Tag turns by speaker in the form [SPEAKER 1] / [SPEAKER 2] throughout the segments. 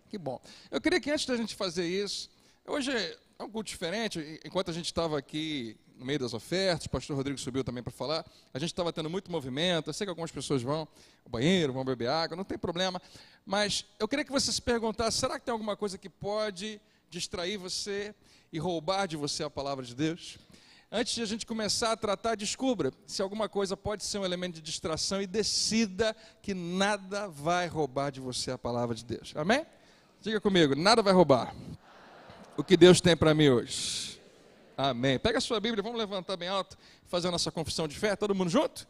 [SPEAKER 1] Que bom. Eu queria que antes da gente fazer isso, hoje é um culto diferente. Enquanto a gente estava aqui no meio das ofertas, o pastor Rodrigo subiu também para falar, a gente estava tendo muito movimento. Eu sei que algumas pessoas vão ao banheiro, vão beber água, não tem problema. Mas eu queria que você se perguntasse, será que tem alguma coisa que pode distrair você e roubar de você a palavra de Deus? Antes de a gente começar a tratar, descubra se alguma coisa pode ser um elemento de distração e decida que nada vai roubar de você a palavra de Deus. Amém? Diga comigo, nada vai roubar o que Deus tem para mim hoje. Amém. Pega a sua Bíblia, vamos levantar bem alto e fazer a nossa confissão de fé, todo mundo junto?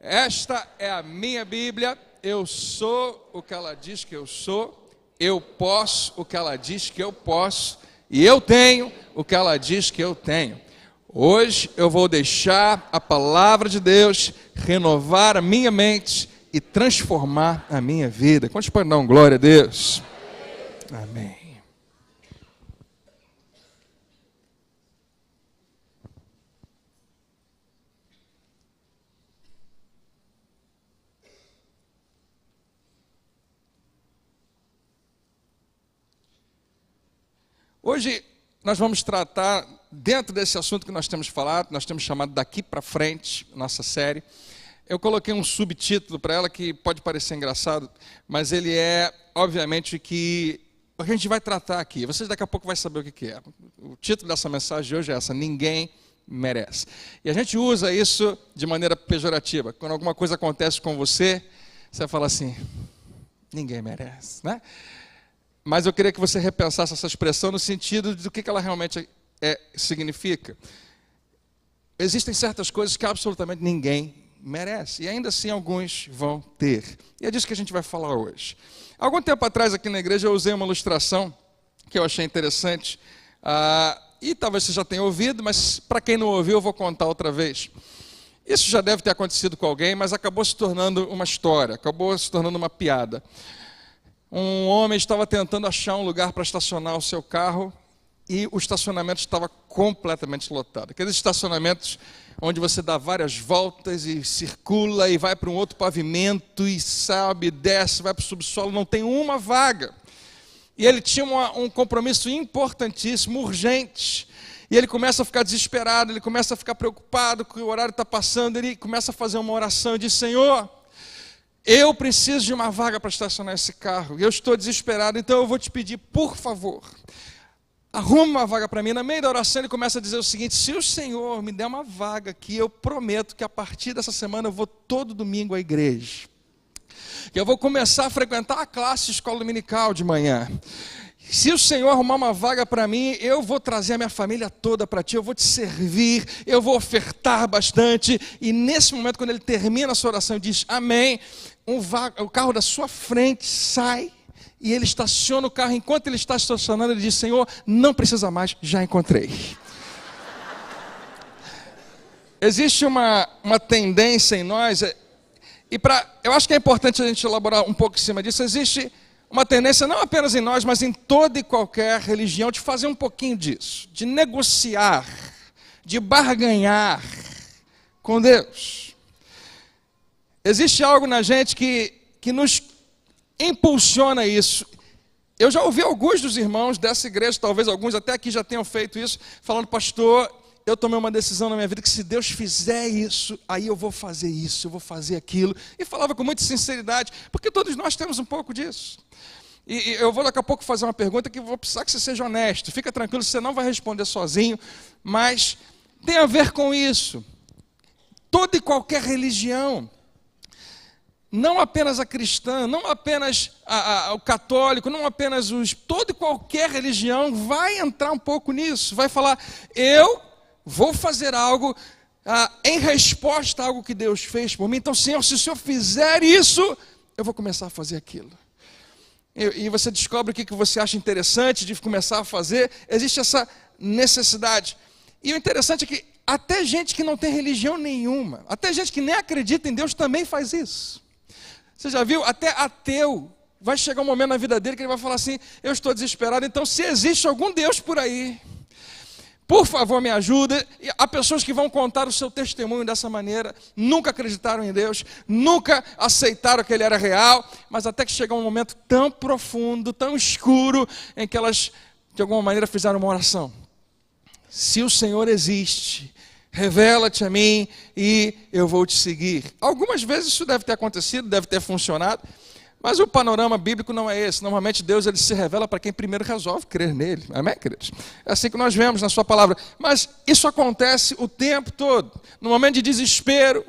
[SPEAKER 1] Esta é a minha Bíblia, eu sou o que ela diz que eu sou, eu posso o que ela diz que eu posso, e eu tenho o que ela diz que eu tenho. Hoje eu vou deixar a palavra de Deus renovar a minha mente e transformar a minha vida. Quantos podem dar glória a Deus? Amém. Hoje nós vamos tratar, dentro desse assunto que nós temos falado, nós temos chamado Daqui para Frente, nossa série. Eu coloquei um subtítulo para ela que pode parecer engraçado, mas ele é, obviamente, que a gente vai tratar aqui. Vocês daqui a pouco vão saber o que é. O título dessa mensagem de hoje é essa: Ninguém merece. E a gente usa isso de maneira pejorativa. Quando alguma coisa acontece com você, você fala assim, ninguém merece, né? Mas eu queria que você repensasse essa expressão no sentido do que ela realmente significa. Existem certas coisas que absolutamente ninguém merece, e ainda assim alguns vão ter. E é disso que a gente vai falar hoje. Algum tempo atrás aqui na igreja eu usei uma ilustração que eu achei interessante, e talvez você já tenha ouvido, mas para quem não ouviu eu vou contar outra vez. Isso já deve ter acontecido com alguém, mas acabou se tornando uma história, acabou se tornando uma piada. Um homem estava tentando achar um lugar para estacionar o seu carro e o estacionamento estava completamente lotado. Aqueles estacionamentos onde você dá várias voltas e circula e vai para um outro pavimento e sobe, desce, vai para o subsolo, não tem uma vaga. E ele tinha um compromisso importantíssimo, urgente. E ele começa a ficar desesperado, ele começa a ficar preocupado que o horário está passando, ele começa a fazer uma oração e diz, Senhor, eu preciso de uma vaga para estacionar esse carro, eu estou desesperado, então eu vou te pedir, por favor, arruma uma vaga para mim. Na meio da oração ele começa a dizer o seguinte, se o Senhor me der uma vaga aqui, eu prometo que a partir dessa semana eu vou todo domingo à igreja, que eu vou começar a frequentar a classe de escola dominical de manhã. Se o Senhor arrumar uma vaga para mim, eu vou trazer a minha família toda para ti, eu vou te servir, eu vou ofertar bastante. E nesse momento, quando ele termina a sua oração e diz amém, o carro da sua frente sai e ele estaciona o carro. Enquanto ele está estacionando, ele diz, Senhor, não precisa mais, já encontrei. Existe uma tendência em nós, eu acho que é importante a gente elaborar um pouco em cima disso. Existe uma tendência, não apenas em nós, mas em toda e qualquer religião, de fazer um pouquinho disso, de negociar, de barganhar com Deus. Existe algo na gente que nos impulsiona isso. Eu já ouvi alguns dos irmãos dessa igreja, talvez alguns até aqui já tenham feito isso, falando, pastor, eu tomei uma decisão na minha vida que se Deus fizer isso, aí eu vou fazer isso, eu vou fazer aquilo. E falava com muita sinceridade, porque todos nós temos um pouco disso. E eu vou daqui a pouco fazer uma pergunta que vou precisar que você seja honesto. Fica tranquilo, você não vai responder sozinho, mas tem a ver com isso. Toda e qualquer religião, não apenas a cristã, não apenas o católico, não apenas toda e qualquer religião vai entrar um pouco nisso. Vai falar, eu vou fazer algo em resposta a algo que Deus fez por mim. Então, Senhor, se o Senhor fizer isso, eu vou começar a fazer aquilo. E você descobre o que você acha interessante de começar a fazer. Existe essa necessidade. E o interessante é que até gente que não tem religião nenhuma, até gente que nem acredita em Deus também faz isso. Você já viu? Até ateu vai chegar um momento na vida dele que ele vai falar assim, eu estou desesperado, então se existe algum Deus por aí, Por favor, me ajuda. E há pessoas que vão contar o seu testemunho dessa maneira, nunca acreditaram em Deus, nunca aceitaram que Ele era real, mas até que chegou um momento tão profundo, tão escuro, em que elas, de alguma maneira, fizeram uma oração. Se o Senhor existe, revela-te a mim e eu vou te seguir. Algumas vezes isso deve ter acontecido, deve ter funcionado, mas o panorama bíblico não é esse. Normalmente Deus ele se revela para quem primeiro resolve crer nele. Amém, queridos? É assim que nós vemos na sua palavra. Mas isso acontece o tempo todo. No momento de desespero,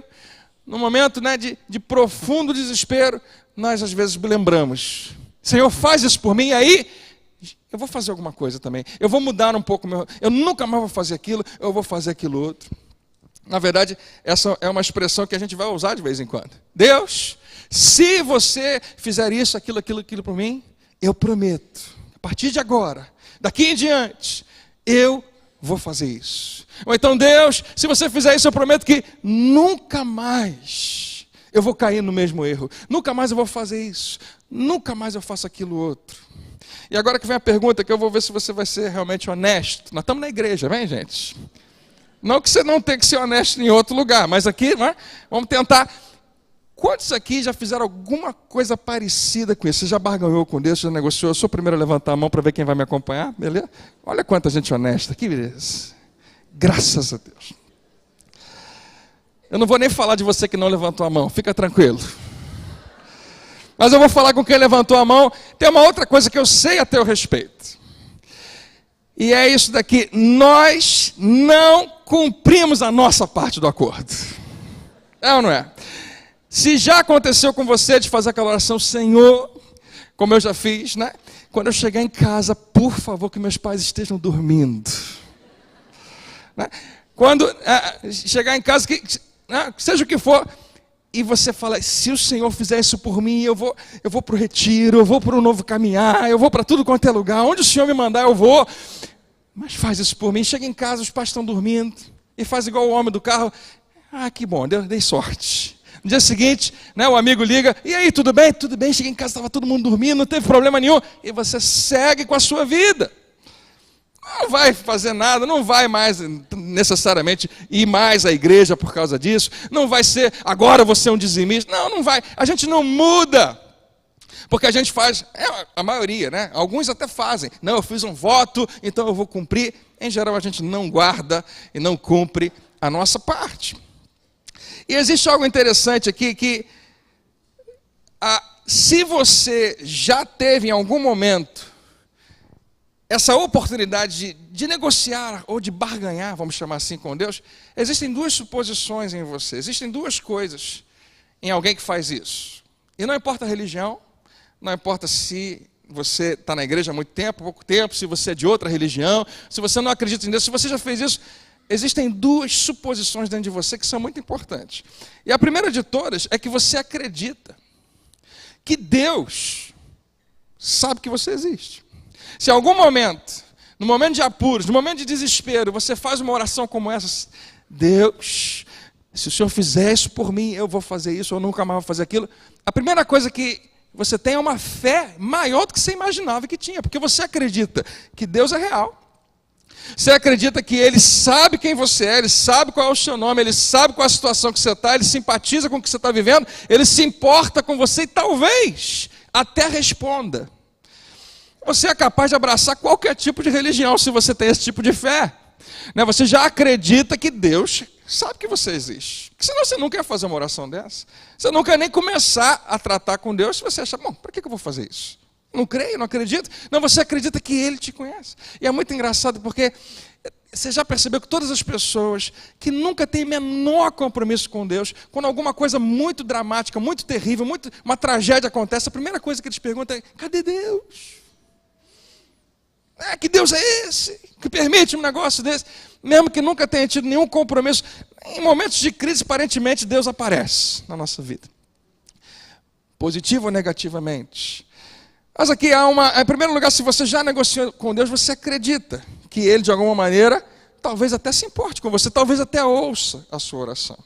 [SPEAKER 1] no momento, né, de profundo desespero, nós às vezes lembramos. Senhor, faz isso por mim, e aí eu vou fazer alguma coisa também. Eu vou mudar um pouco, eu nunca mais vou fazer aquilo, eu vou fazer aquilo outro. Na verdade, essa é uma expressão que a gente vai usar de vez em quando. Deus, se você fizer isso, aquilo por mim, eu prometo, a partir de agora, daqui em diante, eu vou fazer isso. Ou então, Deus, se você fizer isso, eu prometo que nunca mais eu vou cair no mesmo erro. Nunca mais eu vou fazer isso. Nunca mais eu faço aquilo outro. E agora que vem a pergunta, que eu vou ver se você vai ser realmente honesto. Nós estamos na igreja, vem, gente? Não que você não tenha que ser honesto em outro lugar, mas aqui, né, vamos tentar. Quantos aqui já fizeram alguma coisa parecida com isso? Você já barganhou com Deus, já negociou? Eu sou o primeiro a levantar a mão para ver quem vai me acompanhar, beleza? Olha quanta gente honesta aqui, beleza? Graças a Deus. Eu não vou nem falar de você que não levantou a mão, fica tranquilo. Mas eu vou falar com quem levantou a mão. Tem uma outra coisa que eu sei a teu respeito. E é isso daqui. Nós não cumprimos a nossa parte do acordo. É ou não é? Se já aconteceu com você de fazer aquela oração, Senhor, como eu já fiz, né? Quando eu chegar em casa, por favor, que meus pais estejam dormindo. Né? Quando chegar em casa, seja o que for, e você fala, se o Senhor fizer isso por mim, eu vou para o retiro, eu vou para o novo caminhar, eu vou para tudo quanto é lugar, onde o Senhor me mandar eu vou, mas faz isso por mim. Chega em casa, os pais estão dormindo, e faz igual o homem do carro, que bom, dei sorte. No dia seguinte, né, o amigo liga, e aí, tudo bem? Tudo bem, cheguei em casa, estava todo mundo dormindo, não teve problema nenhum, e você segue com a sua vida. Não vai fazer nada, não vai mais necessariamente ir mais à igreja por causa disso, não vai ser, agora você é um dizimista, não vai, a gente não muda, porque a gente faz, a maioria, né? Alguns até fazem, não, eu fiz um voto, então eu vou cumprir. Em geral a gente não guarda e não cumpre a nossa parte. E existe algo interessante aqui, que se você já teve em algum momento essa oportunidade de negociar ou de barganhar, vamos chamar assim, com Deus, existem duas suposições em você, existem duas coisas em alguém que faz isso. E não importa a religião, não importa se você está na igreja há muito tempo, pouco tempo, se você é de outra religião, se você não acredita em Deus, se você já fez isso, existem duas suposições dentro de você que são muito importantes. E a primeira de todas é que você acredita que Deus sabe que você existe. Se em algum momento, no momento de apuros, no momento de desespero, você faz uma oração como essa, Deus, se o Senhor fizer isso por mim, eu vou fazer isso, ou nunca mais vou fazer aquilo. A primeira coisa que você tem é uma fé maior do que você imaginava que tinha, porque você acredita que Deus é real. Você acredita que Ele sabe quem você é, Ele sabe qual é o seu nome, Ele sabe qual é a situação que você está, Ele simpatiza com o que você está vivendo, Ele se importa com você e talvez até responda. Você é capaz de abraçar qualquer tipo de religião se você tem esse tipo de fé. Você já acredita que Deus sabe que você existe. Porque senão você nunca ia fazer uma oração dessa. Você nunca ia nem começar a tratar com Deus se você achar, bom, para que eu vou fazer isso? Não creio, não acredito. Não, você acredita que Ele te conhece. E é muito engraçado porque você já percebeu que todas as pessoas que nunca têm menor compromisso com Deus, quando alguma coisa muito dramática, muito terrível, uma tragédia acontece, a primeira coisa que eles perguntam é, cadê Deus? Que Deus é esse que permite um negócio desse? Mesmo que nunca tenha tido nenhum compromisso, em momentos de crise, aparentemente, Deus aparece na nossa vida. Positivo ou negativamente. Mas aqui há em primeiro lugar, se você já negociou com Deus, você acredita que Ele, de alguma maneira, talvez até se importe com você, talvez até ouça a sua oração.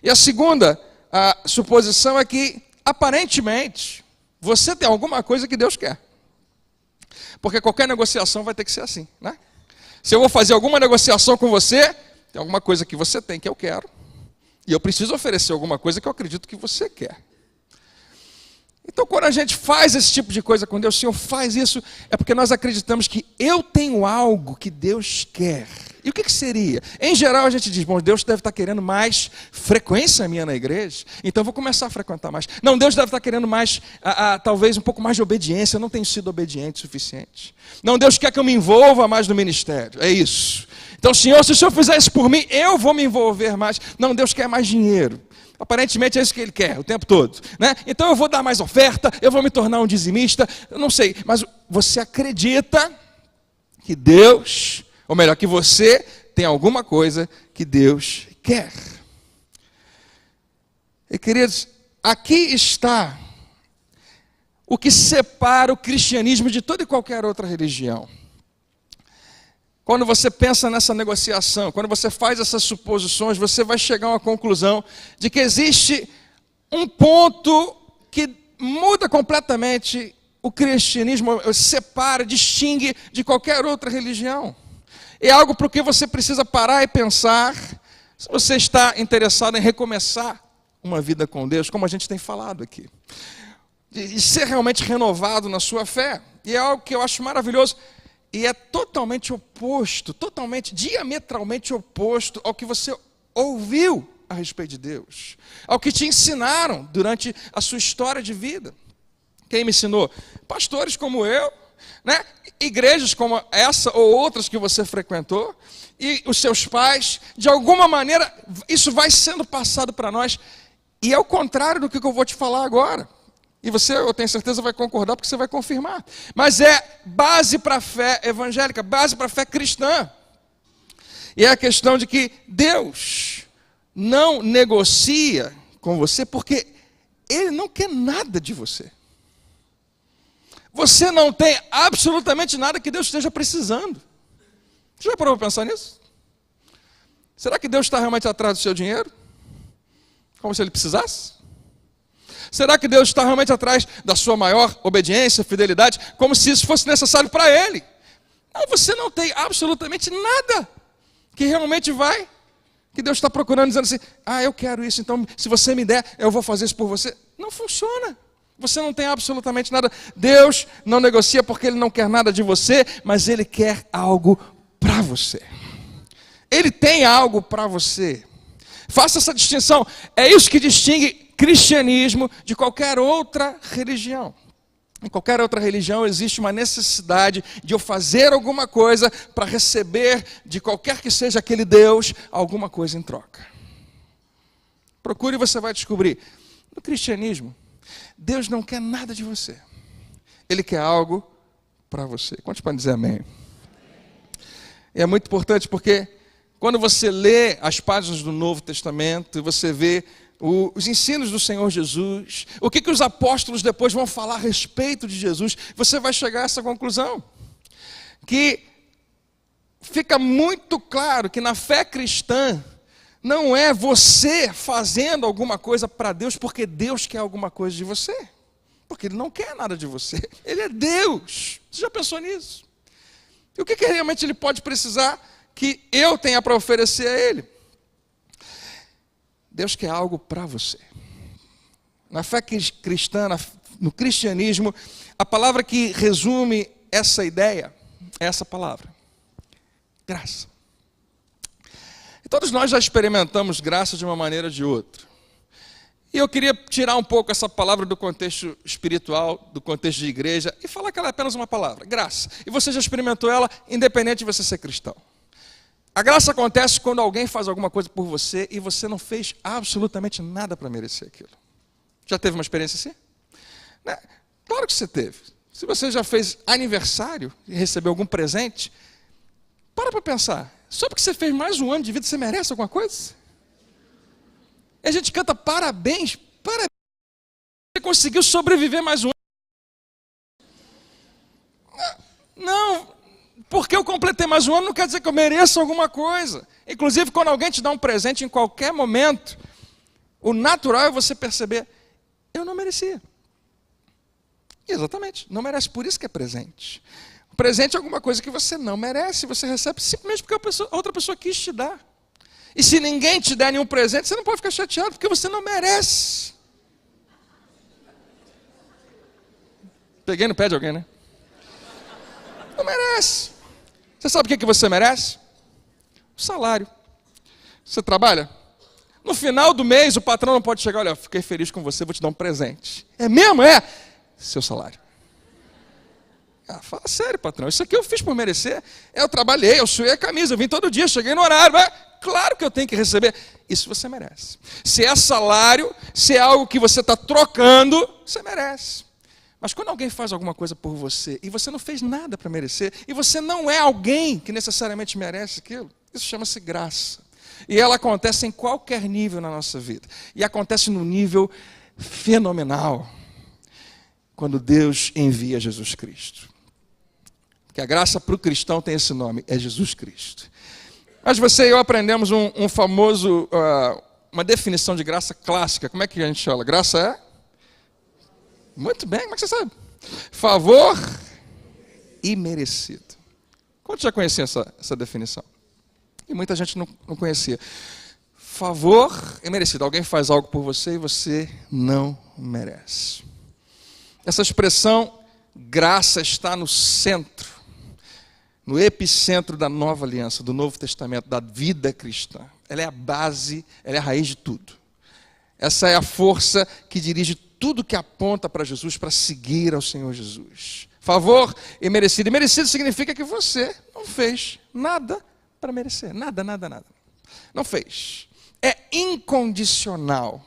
[SPEAKER 1] E a segunda suposição é que, aparentemente, você tem alguma coisa que Deus quer. Porque qualquer negociação vai ter que ser assim, né? Se eu vou fazer alguma negociação com você, tem alguma coisa que você tem que eu quero. E eu preciso oferecer alguma coisa que eu acredito que você quer. Então, quando a gente faz esse tipo de coisa com Deus, o Senhor faz isso, é porque nós acreditamos que eu tenho algo que Deus quer. E o que seria? Em geral, a gente diz, bom, Deus deve estar querendo mais frequência minha na igreja, então eu vou começar a frequentar mais. Não, Deus deve estar querendo mais, talvez um pouco mais de obediência, eu não tenho sido obediente o suficiente. Não, Deus quer que eu me envolva mais no ministério, é isso. Então, Senhor, se o Senhor fizer isso por mim, eu vou me envolver mais. Não, Deus quer mais dinheiro. Aparentemente é isso que Ele quer, o tempo todo, né? Então eu vou dar mais oferta, eu vou me tornar um dizimista, eu não sei. Mas você acredita que Deus, ou melhor, que você tem alguma coisa que Deus quer. E queridos, aqui está o que separa o cristianismo de toda e qualquer outra religião. Quando você pensa nessa negociação, quando você faz essas suposições, você vai chegar a uma conclusão de que existe um ponto que muda completamente o cristianismo, separa, distingue de qualquer outra religião. É algo para o que você precisa parar e pensar se você está interessado em recomeçar uma vida com Deus, como a gente tem falado aqui. E ser realmente renovado na sua fé. E é algo que eu acho maravilhoso. E é totalmente oposto, totalmente, diametralmente oposto ao que você ouviu a respeito de Deus. Ao que te ensinaram durante a sua história de vida. Quem me ensinou? Pastores como eu, né? Igrejas como essa ou outras que você frequentou. E os seus pais. De alguma maneira, isso vai sendo passado para nós. E é o contrário do que eu vou te falar agora. E você, eu tenho certeza, vai concordar porque você vai confirmar. Mas é base para a fé evangélica, base para a fé cristã. E é a questão de que Deus não negocia com você porque Ele não quer nada de você. Você não tem absolutamente nada que Deus esteja precisando. Você já parou para pensar nisso? Será que Deus está realmente atrás do seu dinheiro? Como se Ele precisasse? Será que Deus está realmente atrás da sua maior obediência, fidelidade, como se isso fosse necessário para Ele? Não, você não tem absolutamente nada que realmente que Deus está procurando, dizendo assim, eu quero isso, então se você me der, eu vou fazer isso por você. Não funciona. Você não tem absolutamente nada. Deus não negocia porque Ele não quer nada de você, mas Ele quer algo para você. Ele tem algo para você. Faça essa distinção. É isso que distingue cristianismo de qualquer outra religião. Em qualquer outra religião existe uma necessidade de eu fazer alguma coisa para receber de qualquer que seja aquele Deus alguma coisa em troca. Procure e você vai descobrir. No cristianismo, Deus não quer nada de você. Ele quer algo para você. Quantos podem dizer amém? E é muito importante porque quando você lê as páginas do Novo Testamento e você vê os ensinos do Senhor Jesus, o que os apóstolos depois vão falar a respeito de Jesus, você vai chegar a essa conclusão. Que fica muito claro que na fé cristã, não é você fazendo alguma coisa para Deus porque Deus quer alguma coisa de você. Porque Ele não quer nada de você. Ele é Deus. Você já pensou nisso? E o que realmente Ele pode precisar que eu tenha para oferecer a Ele? Deus quer algo para você. Na fé cristã, no cristianismo, a palavra que resume essa ideia é essa palavra: graça. E todos nós já experimentamos graça de uma maneira ou de outra. E eu queria tirar um pouco essa palavra do contexto espiritual, do contexto de igreja, e falar que ela é apenas uma palavra, graça. E você já experimentou ela, independente de você ser cristão. A graça acontece quando alguém faz alguma coisa por você e você não fez absolutamente nada para merecer aquilo. Já teve uma experiência assim? Né? Claro que você teve. Se você já fez aniversário e recebeu algum presente, para pensar. Só porque você fez mais um ano de vida, você merece alguma coisa? E a gente canta parabéns, parabéns. Você conseguiu sobreviver mais um ano. Não. Porque eu completei mais um ano não quer dizer que eu mereço alguma coisa. Inclusive, quando alguém te dá um presente em qualquer momento, o natural é você perceber, eu não merecia. Exatamente, não merece, por isso que é presente. O presente é alguma coisa que você não merece, você recebe simplesmente porque a outra pessoa quis te dar. E se ninguém te der nenhum presente, você não pode ficar chateado, porque você não merece. Peguei no pé de alguém, né? Não merece. Você sabe o que você merece? O salário. Você trabalha? No final do mês, o patrão não pode chegar, olha, fiquei feliz com você, vou te dar um presente. É mesmo? É? Seu salário. Fala sério, patrão, isso aqui eu fiz por merecer. Eu trabalhei, eu suei a camisa, eu vim todo dia, cheguei no horário. Claro que eu tenho que receber. Isso você merece. Se é salário, se é algo que você está trocando, você merece. Mas quando alguém faz alguma coisa por você e você não fez nada para merecer, e você não é alguém que necessariamente merece aquilo, isso chama-se graça. E ela acontece em qualquer nível na nossa vida. E acontece no nível fenomenal, quando Deus envia Jesus Cristo. Porque a graça para o cristão tem esse nome, é Jesus Cristo. Mas você e eu aprendemos um famoso, uma definição de graça clássica. Como é que a gente fala? Graça é? Muito bem, como é que você sabe? Favor imerecido. Quantos já conheciam essa definição? E muita gente não conhecia. Favor imerecido. Alguém faz algo por você e você não merece. Essa expressão, graça, está no centro, no epicentro da nova aliança, do Novo Testamento, da vida cristã. Ela é a base, ela é a raiz de tudo. Essa é a força que dirige tudo que aponta para Jesus, para seguir ao Senhor Jesus. Favor imerecido. E merecido significa que você não fez nada para merecer. Nada. Não fez. É incondicional.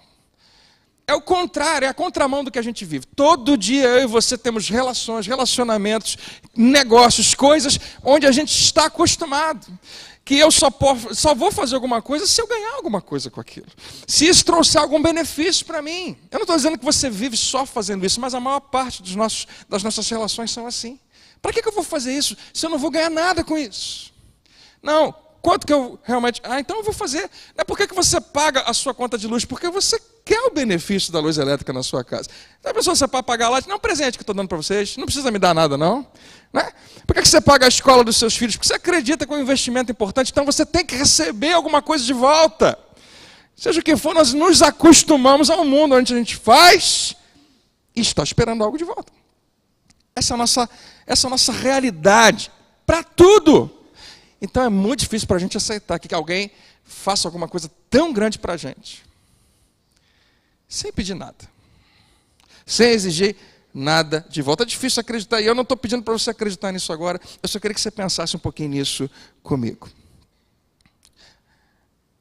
[SPEAKER 1] É o contrário, é a contramão do que a gente vive. Todo dia eu e você temos relacionamentos, negócios, coisas onde a gente está acostumado. Que eu só vou fazer alguma coisa se eu ganhar alguma coisa com aquilo. Se isso trouxer algum benefício para mim. Eu não estou dizendo que você vive só fazendo isso, mas a maior parte das nossas relações são assim. Para que eu vou fazer isso se eu não vou ganhar nada com isso? Não, quanto que eu realmente... então eu vou fazer. Por que você paga a sua conta de luz? Porque você quer o benefício da luz elétrica na sua casa. A pessoa, você pode pagar lá, não é um presente que eu estou dando para vocês, não precisa me dar nada não. Né? Por que você paga a escola dos seus filhos? Porque você acredita que é um investimento importante, então você tem que receber alguma coisa de volta. Seja o que for, nós nos acostumamos ao mundo onde a gente faz e está esperando algo de volta. Essa é a nossa realidade para tudo. Então é muito difícil para a gente aceitar que alguém faça alguma coisa tão grande para a gente, sem pedir nada, sem exigir nada de volta. É difícil acreditar, e eu não estou pedindo para você acreditar nisso agora, eu só queria que você pensasse um pouquinho nisso comigo.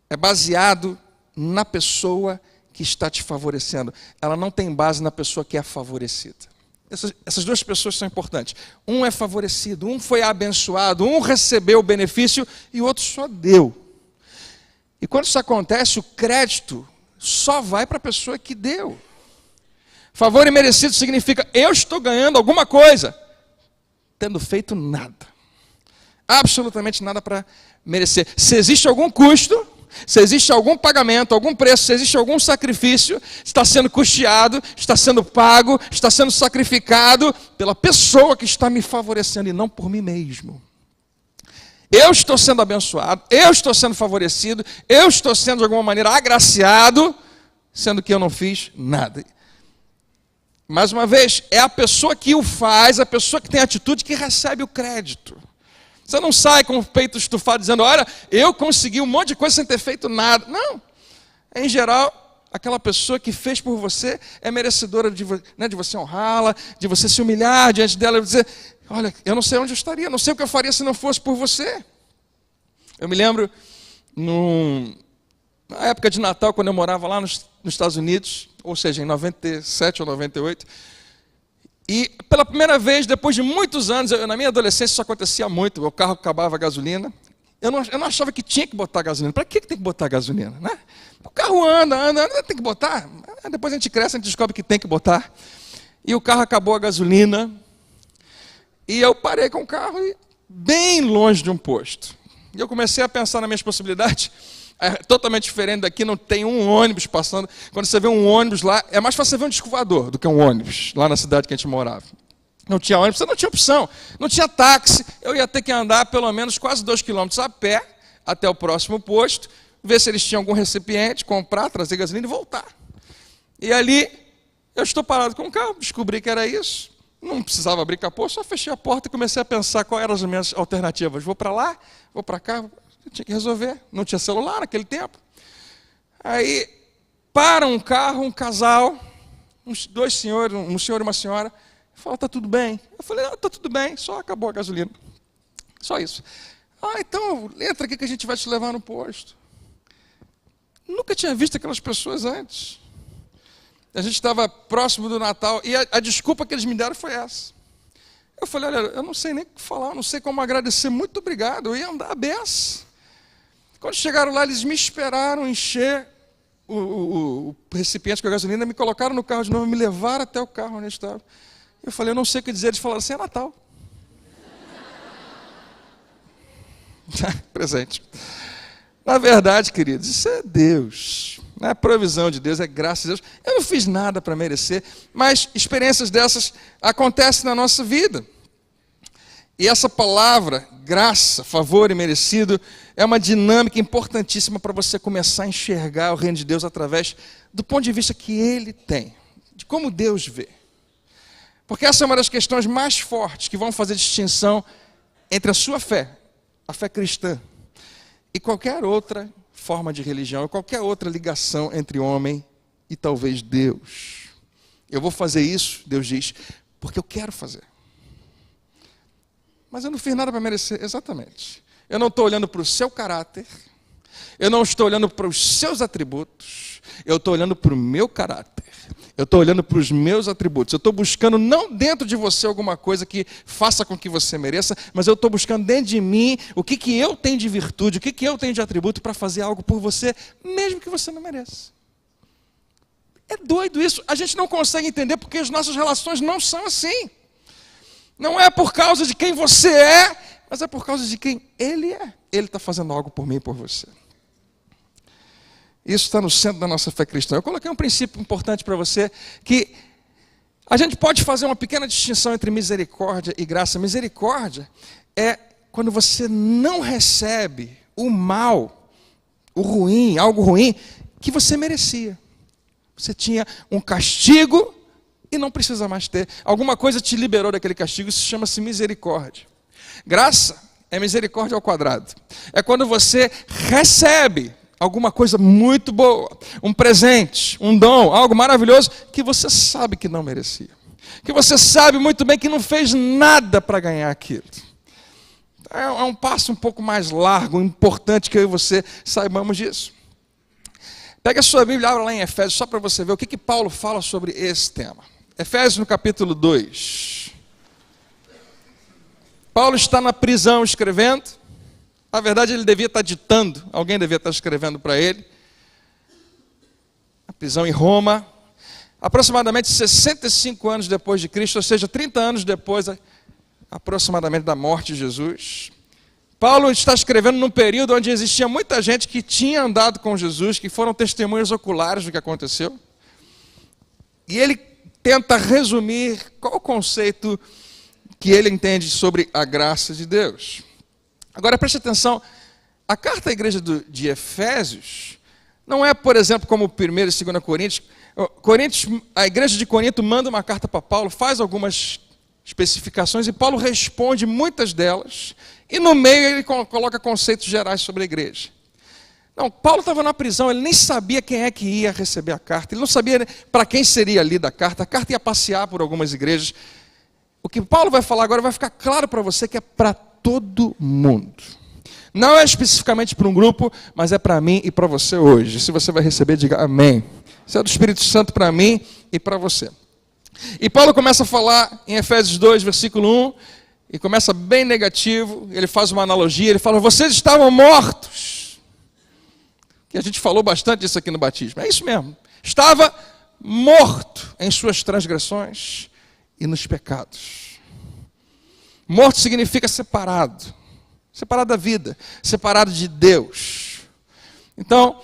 [SPEAKER 1] É baseado na pessoa que está te favorecendo. Ela não tem base na pessoa que é favorecida. Essas duas pessoas são importantes. Um é favorecido, um foi abençoado, um recebeu o benefício e o outro só deu. E quando isso acontece, o crédito só vai para a pessoa que deu. Favor imerecido significa eu estou ganhando alguma coisa, tendo feito nada. Absolutamente nada para merecer. Se existe algum custo, se existe algum pagamento, algum preço, se existe algum sacrifício, está sendo custeado, está sendo pago, está sendo sacrificado pela pessoa que está me favorecendo e não por mim mesmo. Eu estou sendo abençoado, eu estou sendo favorecido, eu estou sendo de alguma maneira agraciado, sendo que eu não fiz nada. Mais uma vez, é a pessoa que o faz, a pessoa que tem atitude que recebe o crédito. Você não sai com o peito estufado dizendo, olha, eu consegui um monte de coisa sem ter feito nada. Não. Em geral, aquela pessoa que fez por você é merecedora de você honrá-la, de você se humilhar diante dela e dizer, olha, eu não sei onde eu estaria, não sei o que eu faria se não fosse por você. Eu me lembro, na época de Natal, quando eu morava lá nos Estados Unidos, ou seja, em 97 ou 98, e pela primeira vez, depois de muitos anos, na minha adolescência isso acontecia muito, o carro acabava a gasolina, eu não achava que tinha que botar gasolina. Para que tem que botar gasolina? Né? O carro anda, tem que botar. Depois a gente cresce, a gente descobre que tem que botar. E o carro acabou a gasolina, e eu parei com o carro bem longe de um posto. E eu comecei a pensar nas minhas possibilidades. É totalmente diferente daqui, não tem um ônibus passando. Quando você vê um ônibus lá, é mais fácil você ver um disco voador do que um ônibus, lá na cidade que a gente morava. Não tinha ônibus, você não tinha opção. Não tinha táxi. Eu ia ter que andar pelo menos quase 2 quilômetros a pé até o próximo posto, ver se eles tinham algum recipiente, comprar, trazer gasolina e voltar. E ali, eu estou parado com o carro, descobri que era isso. Não precisava abrir capô, só fechei a porta e comecei a pensar quais eram as minhas alternativas. Vou para lá, vou para cá, eu tinha que resolver. Não tinha celular naquele tempo. Aí, para um carro, um casal, uns 2 senhores, um senhor e uma senhora, fala, está tudo bem? Eu falei, está tudo bem, só acabou a gasolina. Só isso. Então, entra aqui que a gente vai te levar no posto. Nunca tinha visto aquelas pessoas antes. A gente estava próximo do Natal e a desculpa que eles me deram foi essa. Eu falei, olha, eu não sei nem o que falar, não sei como agradecer, muito obrigado, eu ia andar a beça. Quando chegaram lá, eles me esperaram encher o recipiente com a gasolina, me colocaram no carro de novo, me levaram até o carro onde eu estava. Eu falei, eu não sei o que dizer, eles falaram assim, é Natal. Presente. Na verdade, queridos, isso é Deus. Não é provisão de Deus, é graça de Deus. Eu não fiz nada para merecer, mas experiências dessas acontecem na nossa vida. E essa palavra, graça, favor e merecido, é uma dinâmica importantíssima para você começar a enxergar o reino de Deus através do ponto de vista que Ele tem, de como Deus vê. Porque essa é uma das questões mais fortes que vão fazer distinção entre a sua fé, a fé cristã, e qualquer outra forma de religião, qualquer outra ligação entre homem e talvez Deus. Eu vou fazer isso, Deus diz, porque eu quero fazer. Mas eu não fiz nada para merecer, exatamente. Eu não estou olhando para o seu caráter, eu não estou olhando para os seus atributos, eu estou olhando para o meu caráter. Eu estou olhando para os meus atributos. Eu estou buscando não dentro de você alguma coisa que faça com que você mereça, mas eu estou buscando dentro de mim o que eu tenho de virtude, o que eu tenho de atributo para fazer algo por você, mesmo que você não mereça. É doido isso. A gente não consegue entender porque as nossas relações não são assim. Não é por causa de quem você é, mas é por causa de quem Ele é. Ele está fazendo algo por mim e por você. Isso está no centro da nossa fé cristã. Eu coloquei um princípio importante para você, que a gente pode fazer uma pequena distinção entre misericórdia e graça. Misericórdia é quando você não recebe o mal, o ruim, algo ruim, que você merecia. Você tinha um castigo e não precisa mais ter. Alguma coisa te liberou daquele castigo, isso chama-se misericórdia. Graça é misericórdia ao quadrado. É quando você recebe alguma coisa muito boa, um presente, um dom, algo maravilhoso, que você sabe que não merecia. Que você sabe muito bem que não fez nada para ganhar aquilo. É um passo um pouco mais largo, importante que eu e você saibamos disso. Pega a sua Bíblia e abra lá em Efésios, só para você ver o que Paulo fala sobre esse tema. Efésios no capítulo 2. Paulo está na prisão escrevendo. Na verdade, ele devia estar ditando, alguém devia estar escrevendo para ele. A prisão em Roma, aproximadamente 65 anos depois de Cristo, ou seja, 30 anos depois, aproximadamente, da morte de Jesus. Paulo está escrevendo num período onde existia muita gente que tinha andado com Jesus, que foram testemunhas oculares do que aconteceu. E ele tenta resumir qual o conceito que ele entende sobre a graça de Deus. Agora, preste atenção, a carta à igreja de Efésios não é, por exemplo, como 1 e 2 Coríntios. A igreja de Corinto manda uma carta para Paulo, faz algumas especificações, e Paulo responde muitas delas, e no meio ele coloca conceitos gerais sobre a igreja. Não, Paulo estava na prisão, ele nem sabia quem é que ia receber a carta, ele não sabia para quem seria lida a carta ia passear por algumas igrejas. O que Paulo vai falar agora vai ficar claro para você que é para todo mundo. Não é especificamente para um grupo, mas é para mim e para você hoje. Se você vai receber, diga amém. Isso é do Espírito Santo para mim e para você. E Paulo começa a falar em Efésios 2, versículo 1, e começa bem negativo, ele faz uma analogia, ele fala, vocês estavam mortos. Que a gente falou bastante disso aqui no batismo. É isso mesmo. Estava morto em suas transgressões e nos pecados. Morto significa separado. Separado da vida. Separado de Deus. Então,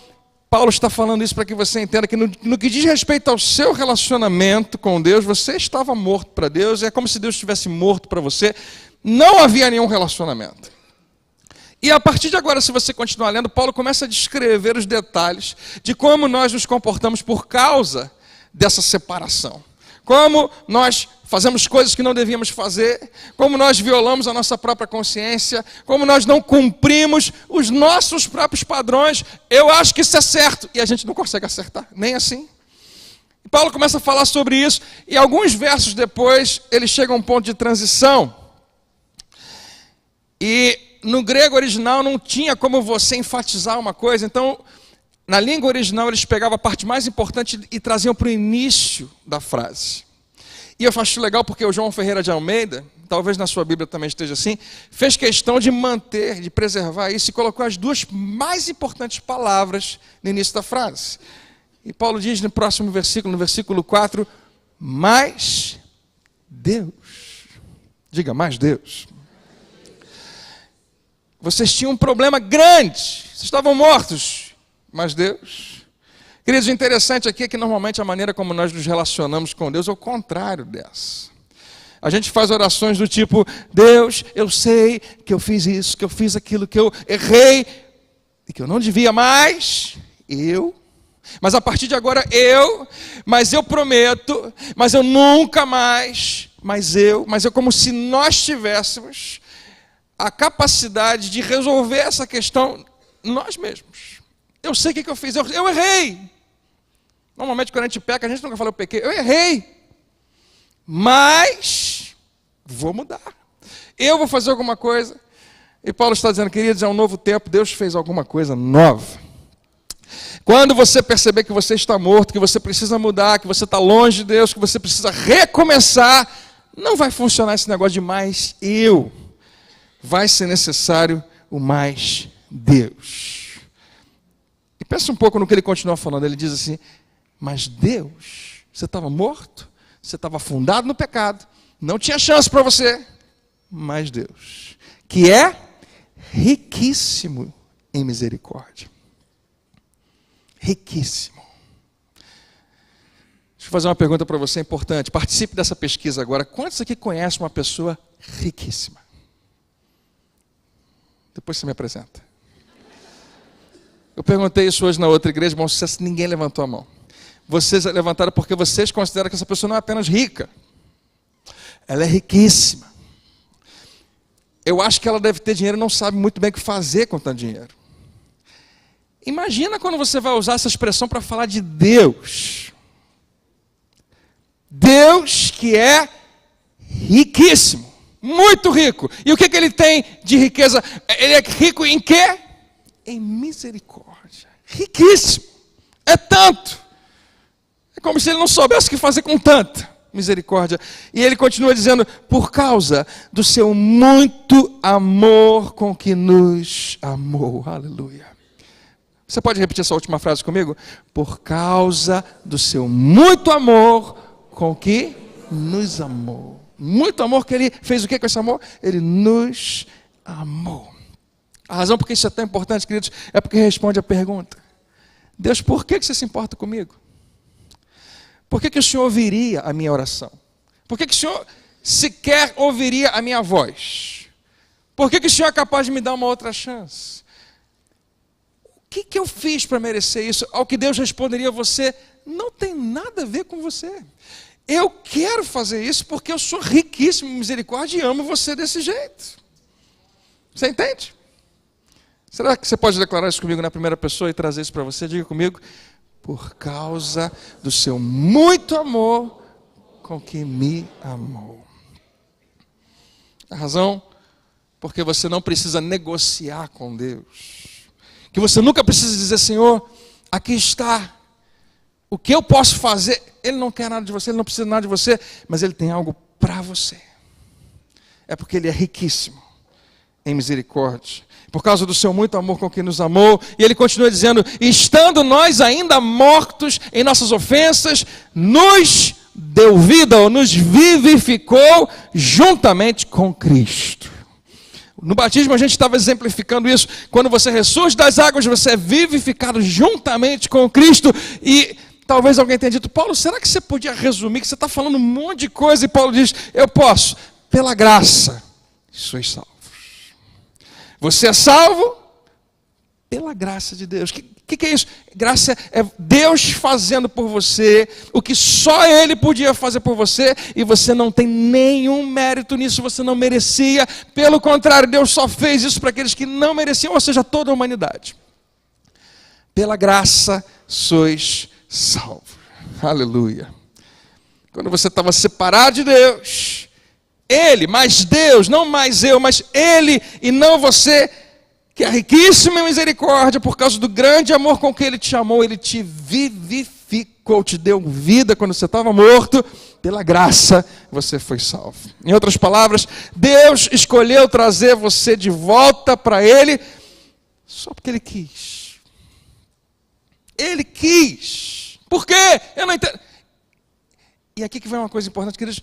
[SPEAKER 1] Paulo está falando isso para que você entenda que no que diz respeito ao seu relacionamento com Deus, você estava morto para Deus, é como se Deus estivesse morto para você, não havia nenhum relacionamento. E a partir de agora, se você continuar lendo, Paulo começa a descrever os detalhes de como nós nos comportamos por causa dessa separação. Como nós fazemos coisas que não devíamos fazer, como nós violamos a nossa própria consciência, como nós não cumprimos os nossos próprios padrões. Eu acho que isso é certo, e a gente não consegue acertar, nem assim. E Paulo começa a falar sobre isso, e alguns versos depois, ele chega a um ponto de transição. E no grego original não tinha como você enfatizar uma coisa, então, na língua original, eles pegavam a parte mais importante e traziam para o início da frase. E eu acho legal porque o João Ferreira de Almeida, talvez na sua Bíblia também esteja assim, fez questão de manter, de preservar isso e colocou as duas mais importantes palavras no início da frase. E Paulo diz no próximo versículo, no versículo 4, mais Deus. Diga, mais Deus. Vocês tinham um problema grande, vocês estavam mortos, mas Deus... Queridos, o interessante aqui é que normalmente a maneira como nós nos relacionamos com Deus é o contrário dessa. A gente faz orações do tipo, Deus, eu sei que eu fiz isso, que eu fiz aquilo, que eu errei, e que eu não devia mais, mas a partir de agora mas eu prometo, mas eu nunca mais, mas eu como se nós tivéssemos a capacidade de resolver essa questão nós mesmos. Eu sei o que eu fiz, eu errei. Normalmente quando a gente peca, a gente nunca fala eu pequei, eu errei. Mas vou mudar. Eu vou fazer alguma coisa. E Paulo está dizendo, queridos, é um novo tempo, Deus fez alguma coisa nova. Quando você perceber que você está morto, que você precisa mudar, que você está longe de Deus, que você precisa recomeçar, não vai funcionar esse negócio de mais eu. Vai ser necessário o mais Deus. E pensa um pouco no que ele continua falando. Ele diz assim, mas Deus, você estava morto, você estava afundado no pecado, não tinha chance para você, mas Deus, que é riquíssimo em misericórdia. Riquíssimo. Deixa eu fazer uma pergunta para você importante. Participe dessa pesquisa agora. Quantos aqui conhecem uma pessoa riquíssima? Depois você me apresenta. Eu perguntei isso hoje na outra igreja, bom sucesso, ninguém levantou a mão. Vocês levantaram porque vocês consideram que essa pessoa não é apenas rica. Ela é riquíssima. Eu acho que ela deve ter dinheiro e não sabe muito bem o que fazer com tanto dinheiro. Imagina quando você vai usar essa expressão para falar de Deus. Deus que é riquíssimo, muito rico. E o que ele tem de riqueza? Ele é rico em quê? Em misericórdia. Riquíssimo. É tanto. É como se ele não soubesse o que fazer com tanta misericórdia. E ele continua dizendo, por causa do seu muito amor com que nos amou. Aleluia. Você pode repetir essa última frase comigo? Por causa do seu muito amor com que nos amou. Muito amor que ele fez o que com esse amor? Ele nos amou. A razão por que isso é tão importante, queridos, é porque responde a pergunta. Deus, por que você se importa comigo? Por que o Senhor ouviria a minha oração? Por que o Senhor sequer ouviria a minha voz? Por que o Senhor é capaz de me dar uma outra chance? O que eu fiz para merecer isso? Ao que Deus responderia a você, não tem nada a ver com você. Eu quero fazer isso porque eu sou riquíssimo em misericórdia e amo você desse jeito. Você entende? Será que você pode declarar isso comigo na primeira pessoa e trazer isso para você? Diga comigo. Por causa do seu muito amor com que me amou. A razão, porque você não precisa negociar com Deus. Que você nunca precisa dizer, Senhor, aqui está. O que eu posso fazer? Ele não quer nada de você, ele não precisa nada de você, mas ele tem algo para você. É porque ele é riquíssimo em misericórdia. Por causa do seu muito amor com que nos amou. E ele continua dizendo, estando nós ainda mortos em nossas ofensas, nos deu vida ou nos vivificou juntamente com Cristo. No batismo a gente estava exemplificando isso. Quando você ressurge das águas, você é vivificado juntamente com Cristo. E talvez alguém tenha dito: Paulo, será que você podia resumir que você está falando um monte de coisa? E Paulo diz: eu posso. Pela graça sois salvos. Você é salvo pela graça de Deus. O que é isso? Graça é Deus fazendo por você o que só Ele podia fazer por você, e você não tem nenhum mérito nisso, você não merecia. Pelo contrário, Deus só fez isso para aqueles que não mereciam, ou seja, toda a humanidade. Pela graça sois salvos. Aleluia. Quando você estava separado de Deus, Ele, mais Deus, não mais eu, mas Ele e não você, que é riquíssimo em misericórdia, por causa do grande amor com que Ele te amou, Ele te vivificou, te deu vida quando você estava morto. Pela graça você foi salvo. Em outras palavras, Deus escolheu trazer você de volta para Ele só porque Ele quis. Ele quis. Por quê? Eu não entendo. E aqui que vem uma coisa importante, queridos.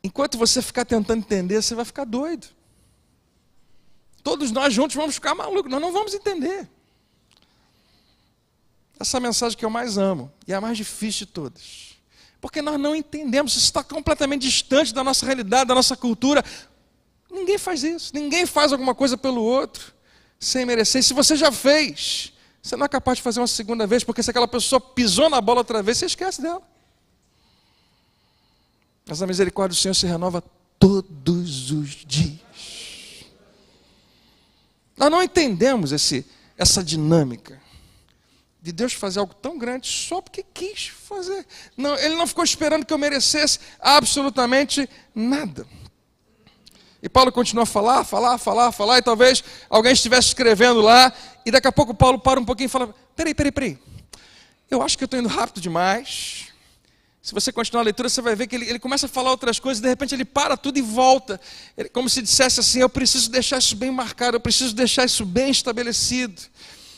[SPEAKER 1] Enquanto você ficar tentando entender, você vai ficar doido. Todos nós juntos vamos ficar malucos, nós não vamos entender. Essa é a mensagem que eu mais amo, e é a mais difícil de todas. Porque nós não entendemos, isso está completamente distante da nossa realidade, da nossa cultura. Ninguém faz isso, ninguém faz alguma coisa pelo outro, sem merecer. E se você já fez, você não é capaz de fazer uma segunda vez, porque se aquela pessoa pisou na bola outra vez, você esquece dela. Mas a misericórdia do Senhor se renova todos os dias. Nós não entendemos essa dinâmica de Deus fazer algo tão grande só porque quis fazer. Não, Ele não ficou esperando que eu merecesse absolutamente nada. E Paulo continua a falar, e talvez alguém estivesse escrevendo lá, e daqui a pouco Paulo para um pouquinho e fala: peraí, eu acho que eu estou indo rápido demais. Se você continuar a leitura, você vai ver que ele começa a falar outras coisas, e de repente ele para tudo e volta. Como se dissesse assim: eu preciso deixar isso bem marcado, eu preciso deixar isso bem estabelecido.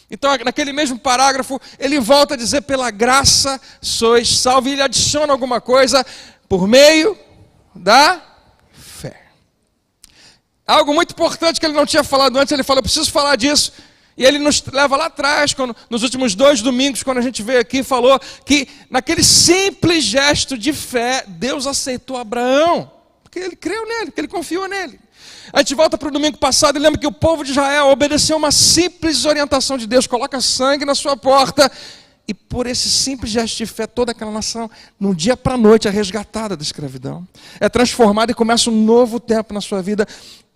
[SPEAKER 1] Então, naquele mesmo parágrafo, ele volta a dizer: pela graça sois salvos, e ele adiciona alguma coisa: por meio da fé. Algo muito importante que ele não tinha falado antes, ele fala: eu preciso falar disso. E ele nos leva lá atrás, nos últimos 2 domingos, quando a gente veio aqui, falou que naquele simples gesto de fé, Deus aceitou Abraão, porque ele creu nele, porque ele confiou nele. A gente volta para o domingo passado e lembra que o povo de Israel obedeceu uma simples orientação de Deus: coloca sangue na sua porta. E por esse simples gesto de fé, toda aquela nação, num dia para a noite, é resgatada da escravidão, é transformada e começa um novo tempo na sua vida.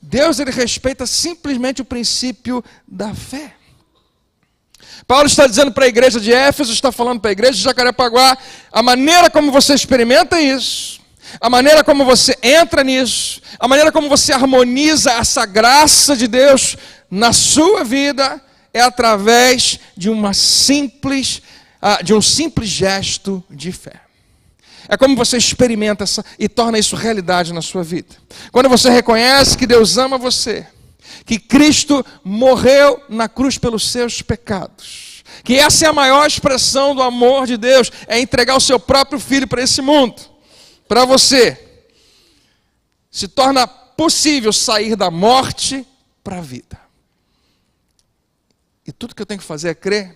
[SPEAKER 1] Deus, Ele respeita simplesmente o princípio da fé. Paulo está dizendo para a igreja de Éfeso, está falando para a igreja de Jacarepaguá, a maneira como você experimenta isso, a maneira como você entra nisso, a maneira como você harmoniza essa graça de Deus na sua vida, é através de um simples gesto de fé. É como você experimenta e torna isso realidade na sua vida. Quando você reconhece que Deus ama você, que Cristo morreu na cruz pelos seus pecados, que essa é a maior expressão do amor de Deus, é entregar o seu próprio Filho para esse mundo, para você, se torna possível sair da morte para a vida. E tudo que eu tenho que fazer é crer,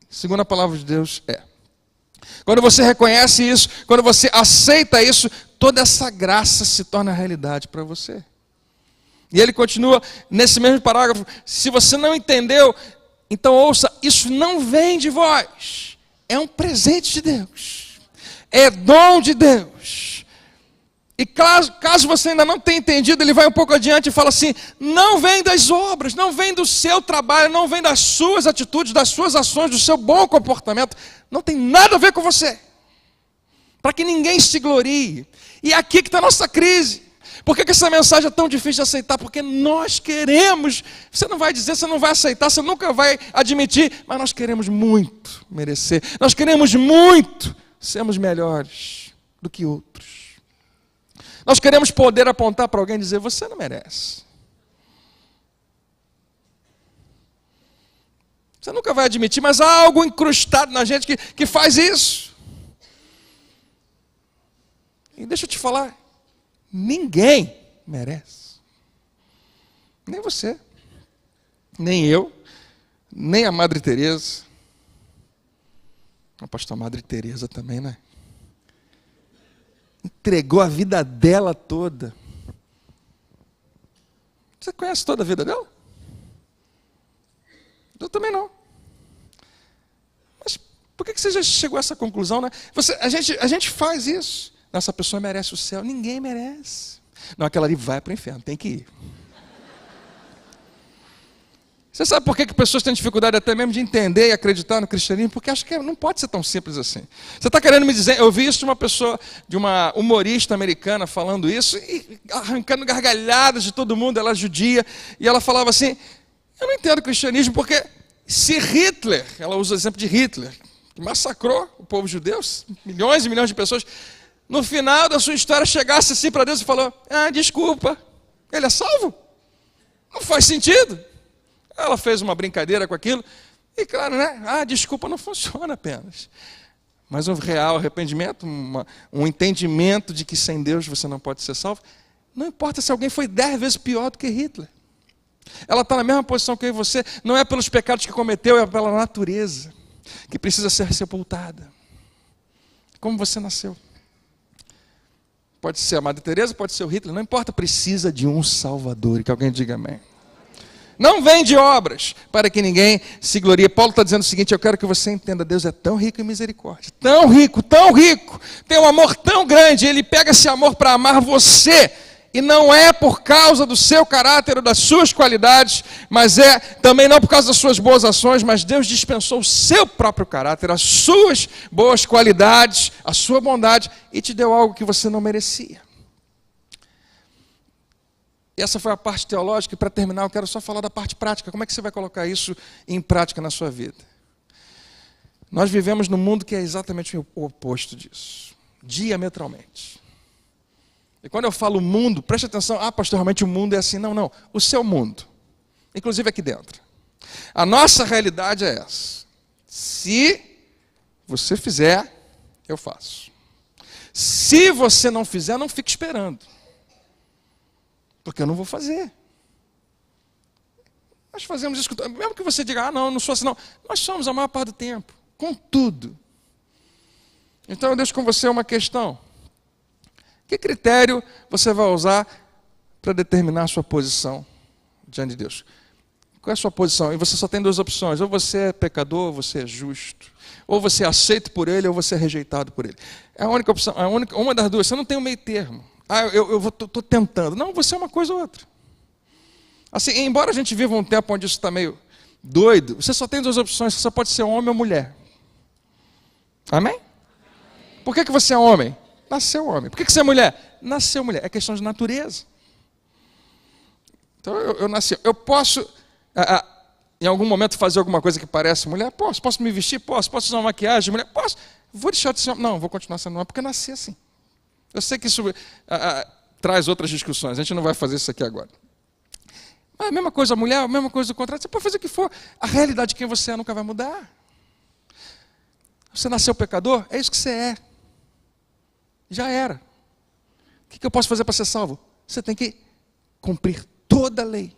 [SPEAKER 1] segundo a palavra de Deus, é. Quando você reconhece isso, quando você aceita isso, toda essa graça se torna realidade para você. E ele continua nesse mesmo parágrafo: se você não entendeu, então ouça, isso não vem de vós, é um presente de Deus, é dom de Deus. E caso você ainda não tenha entendido, ele vai um pouco adiante e fala assim: não vem das obras, não vem do seu trabalho, não vem das suas atitudes, das suas ações, do seu bom comportamento, não tem nada a ver com você, para que ninguém se glorie. E é aqui que está a nossa crise. Por que essa mensagem é tão difícil de aceitar? Porque nós queremos, você não vai dizer, você não vai aceitar, você nunca vai admitir, mas nós queremos muito merecer, nós queremos muito sermos melhores do que outros. Nós queremos poder apontar para alguém e dizer: você não merece. Você nunca vai admitir, mas há algo incrustado na gente que faz isso. E deixa eu te falar, ninguém merece. Nem você, nem eu, nem a Madre Teresa. A pastor Madre Teresa também, né? Entregou a vida dela toda. Você conhece toda a vida dela? Eu também não. Mas por que você já chegou a essa conclusão, né? A gente faz isso. Nossa, pessoa merece o céu. Ninguém merece. Não, aquela ali vai para o inferno, tem que ir. Você sabe por que pessoas têm dificuldade até mesmo de entender e acreditar no cristianismo? Porque acham que não pode ser tão simples assim. Você está querendo me dizer, eu vi isso de uma pessoa, de uma humorista americana falando isso, e arrancando gargalhadas de todo mundo, ela é judia, e ela falava assim, eu não entendo o cristianismo, porque se Hitler, ela usa o exemplo de Hitler, que massacrou o povo judeu, milhões e milhões de pessoas, no final da sua história chegasse assim para Deus e falou, desculpa, ele é salvo? Não faz sentido. Ela fez uma brincadeira com aquilo, e claro, né? Desculpa não funciona apenas. Mas um real arrependimento, um entendimento de que sem Deus você não pode ser salvo, não importa se alguém foi 10 vezes pior do que Hitler. Ela está na mesma posição que eu e você, não é pelos pecados que cometeu, é pela natureza, que precisa ser sepultada. Como você nasceu. Pode ser a Madre Teresa, pode ser o Hitler, não importa, precisa de um Salvador, e que alguém diga amém. Não vem de obras, para que ninguém se glorie. Paulo está dizendo o seguinte, eu quero que você entenda, Deus é tão rico em misericórdia, tão rico, tem um amor tão grande, Ele pega esse amor para amar você, e não é por causa do seu caráter ou das suas qualidades, mas é também não por causa das suas boas ações, mas Deus dispensou o seu próprio caráter, as suas boas qualidades, a sua bondade, e te deu algo que você não merecia. E essa foi a parte teológica, e para terminar eu quero só falar da parte prática. Como é que você vai colocar isso em prática na sua vida? Nós vivemos num mundo que é exatamente o oposto disso. Diametralmente. E quando eu falo mundo, preste atenção, pastor, realmente o mundo é assim. Não, o seu mundo. Inclusive aqui dentro. A nossa realidade é essa. Se você fizer, eu faço. Se você não fizer, não fique esperando. Porque eu não vou fazer. Nós fazemos isso, mesmo que você diga, não sou assim, não. Nós somos a maior parte do tempo, com tudo. Então eu deixo com você uma questão. Que critério você vai usar para determinar a sua posição diante de Deus? Qual é a sua posição? E você só tem 2 opções, ou você é pecador, ou você é justo. Ou você é aceito por Ele, ou você é rejeitado por Ele. É a única opção, uma das duas, você não tem um meio termo. Eu estou tentando. Não, você é uma coisa ou outra. Assim, embora a gente viva um tempo onde isso está meio doido, você só tem 2 opções, você só pode ser homem ou mulher. Amém? Por que você é homem? Nasceu homem. Por que você é mulher? Nasceu mulher. É questão de natureza. Então eu nasci. Eu posso, em algum momento, fazer alguma coisa que parece mulher? Posso me vestir? Posso usar uma maquiagem de mulher? Posso. Vou deixar de ser homem? Não, vou continuar sendo homem, porque eu nasci assim. Eu sei que isso traz outras discussões, a gente não vai fazer isso aqui agora. Mas a mesma coisa a mulher, a mesma coisa o contrário, você pode fazer o que for, a realidade de quem você é nunca vai mudar. Você nasceu pecador, é isso que você é. Já era. O que eu posso fazer para ser salvo? Você tem que cumprir toda a lei.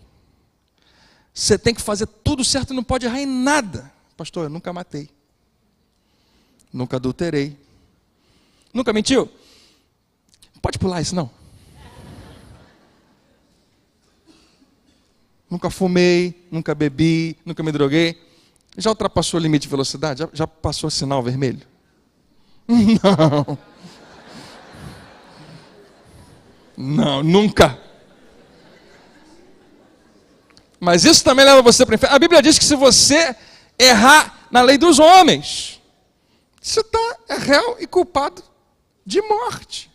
[SPEAKER 1] Você tem que fazer tudo certo e não pode errar em nada. Pastor, eu nunca matei. Nunca adulterei. Nunca mentiu? Pode pular isso, não. Nunca fumei, nunca bebi, nunca me droguei. Já ultrapassou o limite de velocidade? Já passou o sinal vermelho? Não. Não, nunca. Mas isso também leva você para o inferno. A Bíblia diz que se você errar na lei dos homens, você é réu e culpado de morte.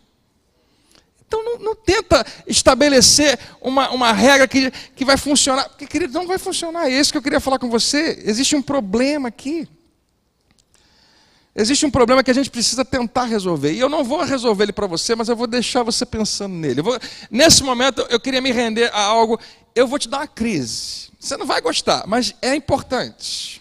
[SPEAKER 1] Então não tenta estabelecer uma regra que vai funcionar. Porque, querido, não vai funcionar. É isso que eu queria falar com você. Existe um problema aqui. Existe um problema que a gente precisa tentar resolver. E eu não vou resolver ele para você, mas eu vou deixar você pensando nele. Nesse momento, eu queria me render a algo. Eu vou te dar uma crise. Você não vai gostar, mas é importante.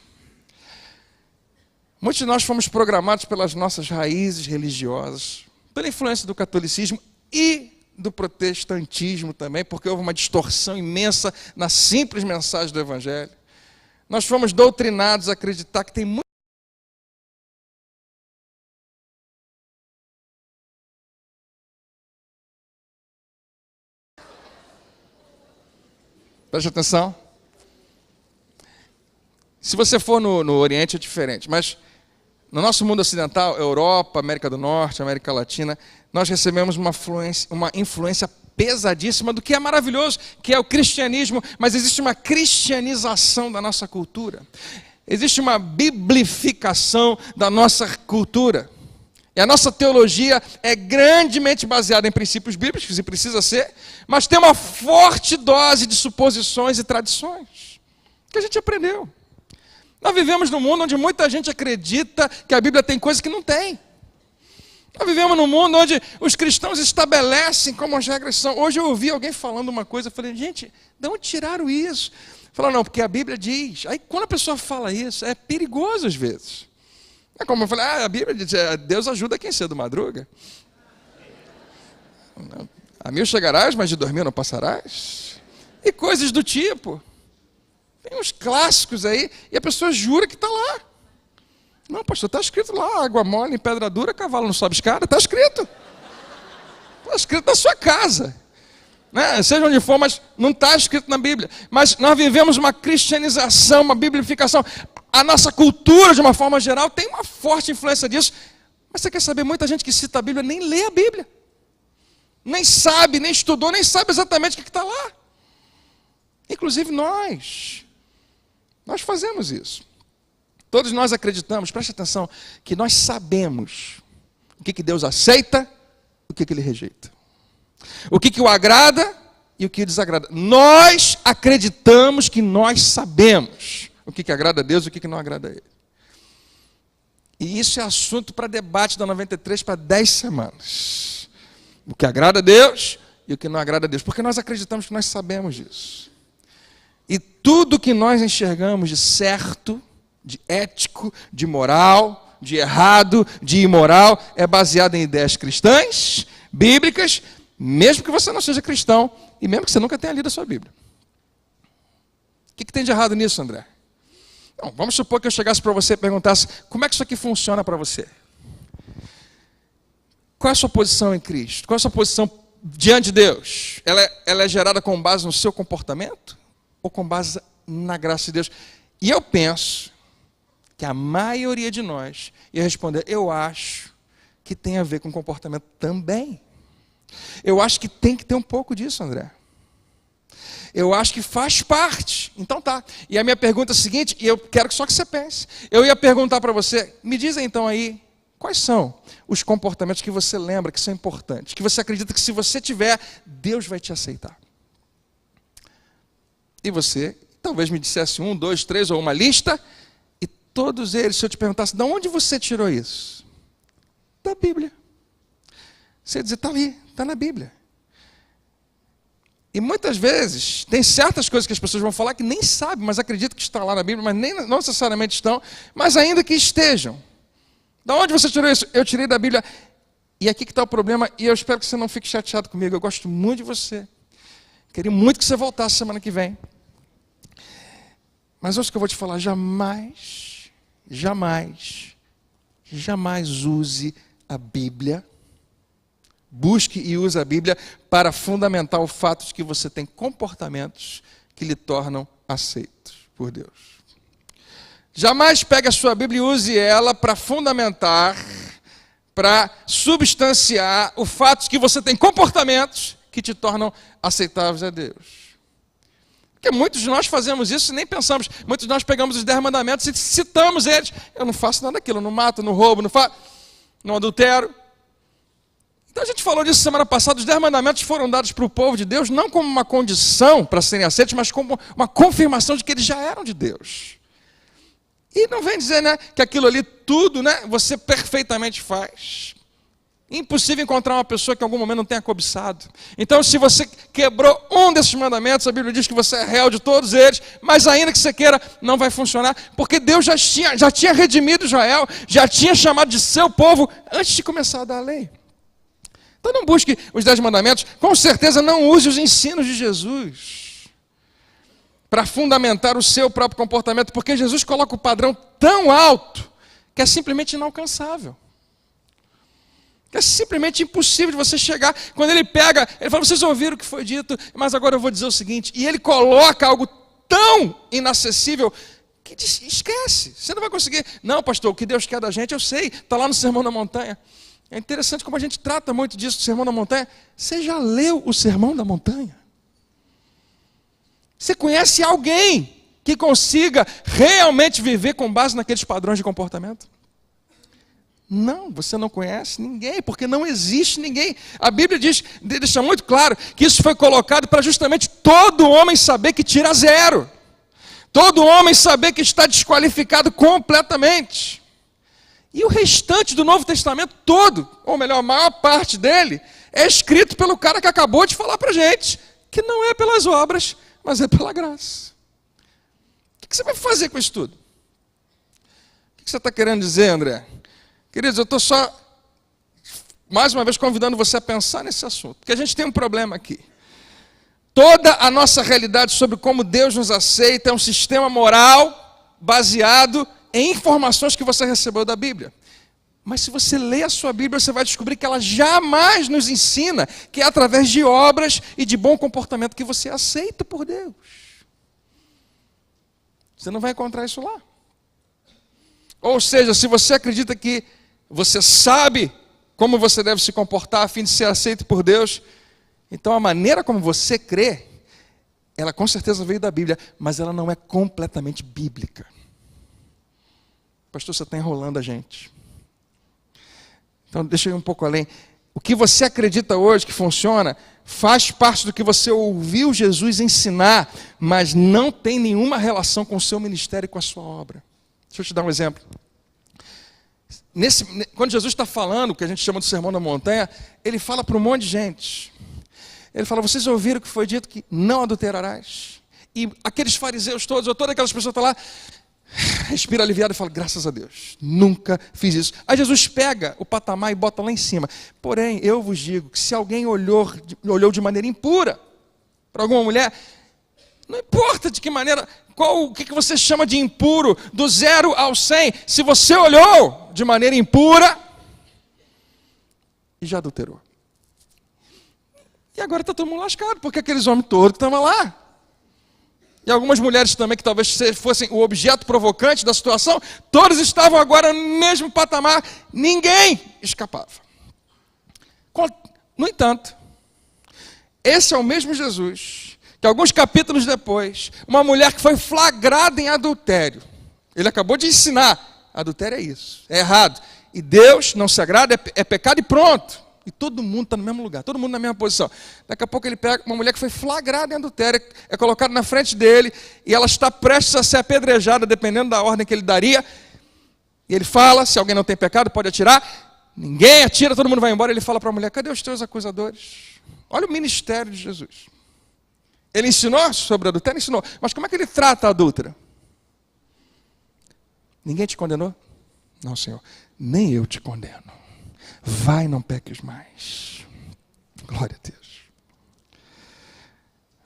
[SPEAKER 1] Muitos de nós fomos programados pelas nossas raízes religiosas, pela influência do catolicismo e do protestantismo também, porque houve uma distorção imensa na simples mensagem do Evangelho. Nós fomos doutrinados a acreditar que tem muito. Preste atenção. Se você for no Oriente é diferente, mas no nosso mundo ocidental, Europa, América do Norte, América Latina, nós recebemos uma influência pesadíssima do que é maravilhoso, que é o cristianismo, mas existe uma cristianização da nossa cultura. Existe uma biblificação da nossa cultura. E a nossa teologia é grandemente baseada em princípios bíblicos, e precisa ser, mas tem uma forte dose de suposições e tradições que a gente aprendeu. Nós vivemos num mundo onde muita gente acredita que a Bíblia tem coisas que não tem. Nós vivemos num mundo onde os cristãos estabelecem como as regras são. Hoje eu ouvi alguém falando uma coisa, eu falei, gente, de onde tiraram isso? Falaram, não, porque a Bíblia diz. Aí quando a pessoa fala isso, é perigoso às vezes. É como eu falei, a Bíblia diz, Deus ajuda quem cedo madruga. A 1000 chegarás, mas de 2000 não passarás. E coisas do tipo. Tem uns clássicos aí, e a pessoa jura que está lá. Não, pastor, está escrito lá, água mole em pedra dura, cavalo não sobe escada, está escrito. Está escrito na sua casa. Né? Seja onde for, mas não está escrito na Bíblia. Mas nós vivemos uma cristianização, uma biblificação. A nossa cultura, de uma forma geral, tem uma forte influência disso. Mas você quer saber, muita gente que cita a Bíblia nem lê a Bíblia. Nem sabe, nem estudou, nem sabe exatamente o que está lá. Inclusive nós fazemos isso. Todos nós acreditamos, preste atenção, que nós sabemos o que Deus aceita, o que Ele rejeita. O que o agrada e o que o desagrada. Nós acreditamos que nós sabemos o que agrada a Deus e o que não agrada a Ele. E isso é assunto para debate da 93 para 10 semanas. O que agrada a Deus e o que não agrada a Deus. Porque nós acreditamos que nós sabemos disso. E tudo que nós enxergamos de certo, de ético, de moral, de errado, de imoral, é baseado em ideias cristãs, bíblicas, mesmo que você não seja cristão e mesmo que você nunca tenha lido a sua Bíblia. O que tem de errado nisso, André? Não, vamos supor que eu chegasse para você e perguntasse, como é que isso aqui funciona para você? Qual é a sua posição em Cristo? Qual é a sua posição diante de Deus? Ela é gerada com base no seu comportamento? Ou com base na graça de Deus? E eu penso que a maioria de nós ia responder, eu acho que tem a ver com comportamento também. Eu acho que tem que ter um pouco disso, André. Eu acho que faz parte. Então tá. E a minha pergunta é a seguinte, e eu quero só que você pense. Eu ia perguntar para você, me diz então aí, quais são os comportamentos que você lembra que são importantes, que você acredita que se você tiver, Deus vai te aceitar. E você talvez me dissesse 1, 2, 3 ou uma lista, e todos eles, se eu te perguntasse, de onde você tirou isso? Da Bíblia. Você ia dizer, está ali, está na Bíblia. E muitas vezes, tem certas coisas que as pessoas vão falar que nem sabem, mas acreditam que está lá na Bíblia, mas não necessariamente estão, mas ainda que estejam. De onde você tirou isso? Eu tirei da Bíblia. E aqui que está o problema, e eu espero que você não fique chateado comigo, eu gosto muito de você. Queria muito que você voltasse semana que vem. Mas hoje que eu vou te falar, jamais use a Bíblia, busque e use a Bíblia para fundamentar o fato de que você tem comportamentos que lhe tornam aceitos por Deus. Jamais pegue a sua Bíblia e use ela para fundamentar, para substanciar o fato de que você tem comportamentos que te tornam aceitáveis a Deus. Porque muitos de nós fazemos isso e nem pensamos. Muitos de nós pegamos os 10 mandamentos e citamos eles. Eu não faço nada daquilo, eu não mato, não roubo, não adultero. Então a gente falou disso semana passada, os 10 mandamentos foram dados para o povo de Deus, não como uma condição para serem aceitos, mas como uma confirmação de que eles já eram de Deus. E não vem dizer, né, que aquilo ali tudo, né, você perfeitamente faz. Impossível encontrar uma pessoa que em algum momento não tenha cobiçado. Então, se você quebrou um desses mandamentos, a Bíblia diz que você é réu de todos eles, mas ainda que você queira, não vai funcionar, porque Deus já tinha redimido Israel, já tinha chamado de seu povo antes de começar a dar a lei. Então não busque os 10 mandamentos, com certeza não use os ensinos de Jesus para fundamentar o seu próprio comportamento, porque Jesus coloca o padrão tão alto que é simplesmente inalcançável. Que é simplesmente impossível de você chegar. Quando ele pega, ele fala, vocês ouviram o que foi dito, mas agora eu vou dizer o seguinte, e ele coloca algo tão inacessível que esquece, você não vai conseguir. Não, pastor, o que Deus quer da gente, eu sei, está lá no Sermão da Montanha. É interessante como a gente trata muito disso, do Sermão da Montanha. Você já leu o Sermão da Montanha? Você conhece alguém que consiga realmente viver com base naqueles padrões de comportamento? Não, você não conhece ninguém, porque não existe ninguém. A Bíblia deixa muito claro que isso foi colocado para justamente todo homem saber que tira zero. Todo homem saber que está desqualificado completamente. E o restante do Novo Testamento todo, ou melhor, a maior parte dele, é escrito pelo cara que acabou de falar para a gente, que não é pelas obras, mas é pela graça. O que você vai fazer com isso tudo? O que você está querendo dizer, André? Queridos, eu estou só, mais uma vez, convidando você a pensar nesse assunto, porque a gente tem um problema aqui. Toda a nossa realidade sobre como Deus nos aceita é um sistema moral baseado em informações que você recebeu da Bíblia. Mas se você lê a sua Bíblia, você vai descobrir que ela jamais nos ensina que é através de obras e de bom comportamento que você é aceito por Deus. Você não vai encontrar isso lá. Ou seja, se você acredita que você sabe como você deve se comportar a fim de ser aceito por Deus, então a maneira como você crê, ela com certeza veio da Bíblia, mas ela não é completamente bíblica. Pastor, você está enrolando a gente. Então deixa eu ir um pouco além. O que você acredita hoje que funciona, faz parte do que você ouviu Jesus ensinar, mas não tem nenhuma relação com o seu ministério e com a sua obra. Deixa eu te dar um exemplo. Quando Jesus está falando, o que a gente chama de Sermão da Montanha, ele fala para um monte de gente. Ele fala, vocês ouviram que foi dito que não adulterarás? E aqueles fariseus todos, ou todas aquelas pessoas que estão lá, respira aliviado e fala, graças a Deus, nunca fiz isso. Aí Jesus pega o patamar e bota lá em cima. Porém, eu vos digo que se alguém olhou de maneira impura para alguma mulher, não importa de que maneira, o que você chama de impuro, do 0 ao 100, se você olhou de maneira impura e já adulterou. E agora está todo mundo lascado, porque aqueles homens todos que estavam lá, e algumas mulheres também que talvez fossem o objeto provocante da situação, todos estavam agora no mesmo patamar, ninguém escapava. No entanto, esse é o mesmo Jesus, que alguns capítulos depois, uma mulher que foi flagrada em adultério, ele acabou de ensinar, adultério é isso, é errado, e Deus não se agrada, é pecado e pronto. E todo mundo está no mesmo lugar, todo mundo na mesma posição. Daqui a pouco ele pega uma mulher que foi flagrada em adultério, é colocada na frente dele, e ela está prestes a ser apedrejada, dependendo da ordem que ele daria. E ele fala, se alguém não tem pecado, pode atirar. Ninguém atira, todo mundo vai embora. Ele fala para a mulher, cadê os teus acusadores? Olha o ministério de Jesus. Ele ensinou sobre adultério? Ensinou. Mas como é que ele trata a adúltera? Ninguém te condenou? Não, Senhor. Nem eu te condeno. Vai, não peques mais. Glória a Deus.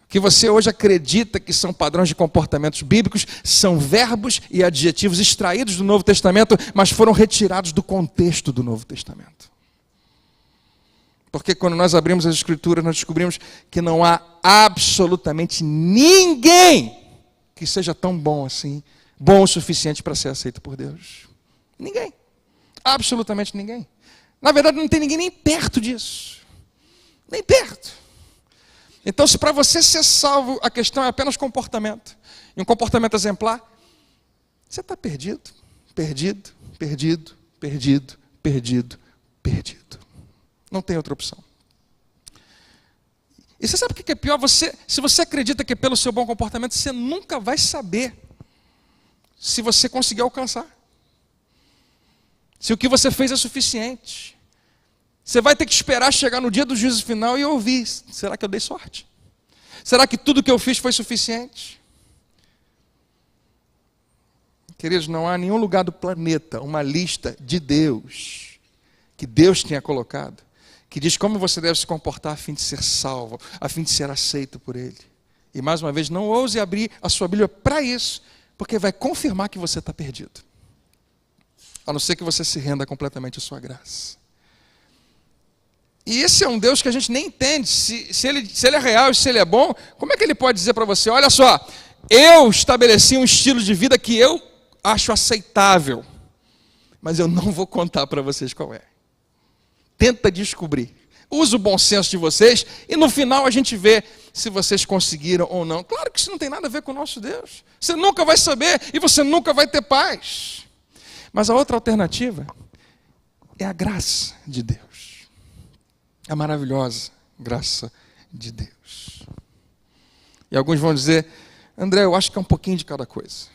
[SPEAKER 1] O que você hoje acredita que são padrões de comportamentos bíblicos, são verbos e adjetivos extraídos do Novo Testamento, mas foram retirados do contexto do Novo Testamento. Porque quando nós abrimos as Escrituras, nós descobrimos que não há absolutamente ninguém que seja tão bom assim, bom o suficiente para ser aceito por Deus. Ninguém. Absolutamente ninguém. Na verdade, não tem ninguém nem perto disso. Nem perto. Então, se para você ser salvo, a questão é apenas comportamento, e um comportamento exemplar, você está perdido, perdido, perdido, perdido, perdido, perdido. Não tem outra opção. E você sabe o que é pior? Se você acredita que pelo seu bom comportamento, você nunca vai saber se você conseguir alcançar. Se o que você fez é suficiente. Você vai ter que esperar chegar no dia do juízo final e ouvir. Será que eu dei sorte? Será que tudo que eu fiz foi suficiente? Queridos, não há nenhum lugar do planeta uma lista de Deus, que Deus tenha colocado, que diz como você deve se comportar a fim de ser salvo, a fim de ser aceito por Ele. E mais uma vez, não ouse abrir a sua Bíblia para isso, porque vai confirmar que você está perdido. A não ser que você se renda completamente à sua graça. E esse é um Deus que a gente nem entende. Se ele é real e se Ele é bom, como é que Ele pode dizer para você, olha só, eu estabeleci um estilo de vida que eu acho aceitável, mas eu não vou contar para vocês qual é. Tenta descobrir. Usa o bom senso de vocês e no final a gente vê se vocês conseguiram ou não. Claro que isso não tem nada a ver com o nosso Deus. Você nunca vai saber e você nunca vai ter paz. Mas a outra alternativa é a graça de Deus. A maravilhosa graça de Deus. E alguns vão dizer, André, eu acho que é um pouquinho de cada coisa.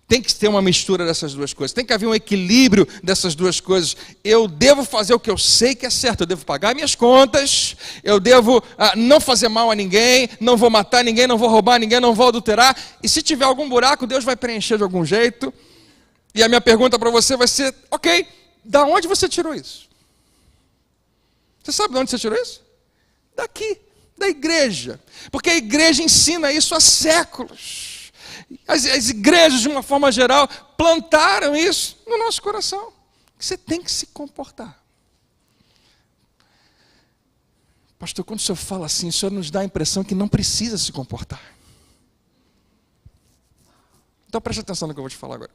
[SPEAKER 1] Tem que ter uma mistura dessas duas coisas. Tem que haver um equilíbrio dessas duas coisas. Eu devo fazer o que eu sei que é certo. Eu devo pagar minhas contas. Eu devo não fazer mal a ninguém. Não vou matar ninguém. Não vou roubar ninguém. Não vou adulterar. E se tiver algum buraco, Deus vai preencher de algum jeito. E a minha pergunta para você vai ser, ok, da onde você tirou isso? Você sabe de onde você tirou isso? Daqui, da igreja. Porque a igreja ensina isso há séculos. As igrejas, de uma forma geral, plantaram isso no nosso coração. Você tem que se comportar. Pastor, quando o senhor fala assim, o senhor nos dá a impressão que não precisa se comportar. Então preste atenção no que eu vou te falar agora.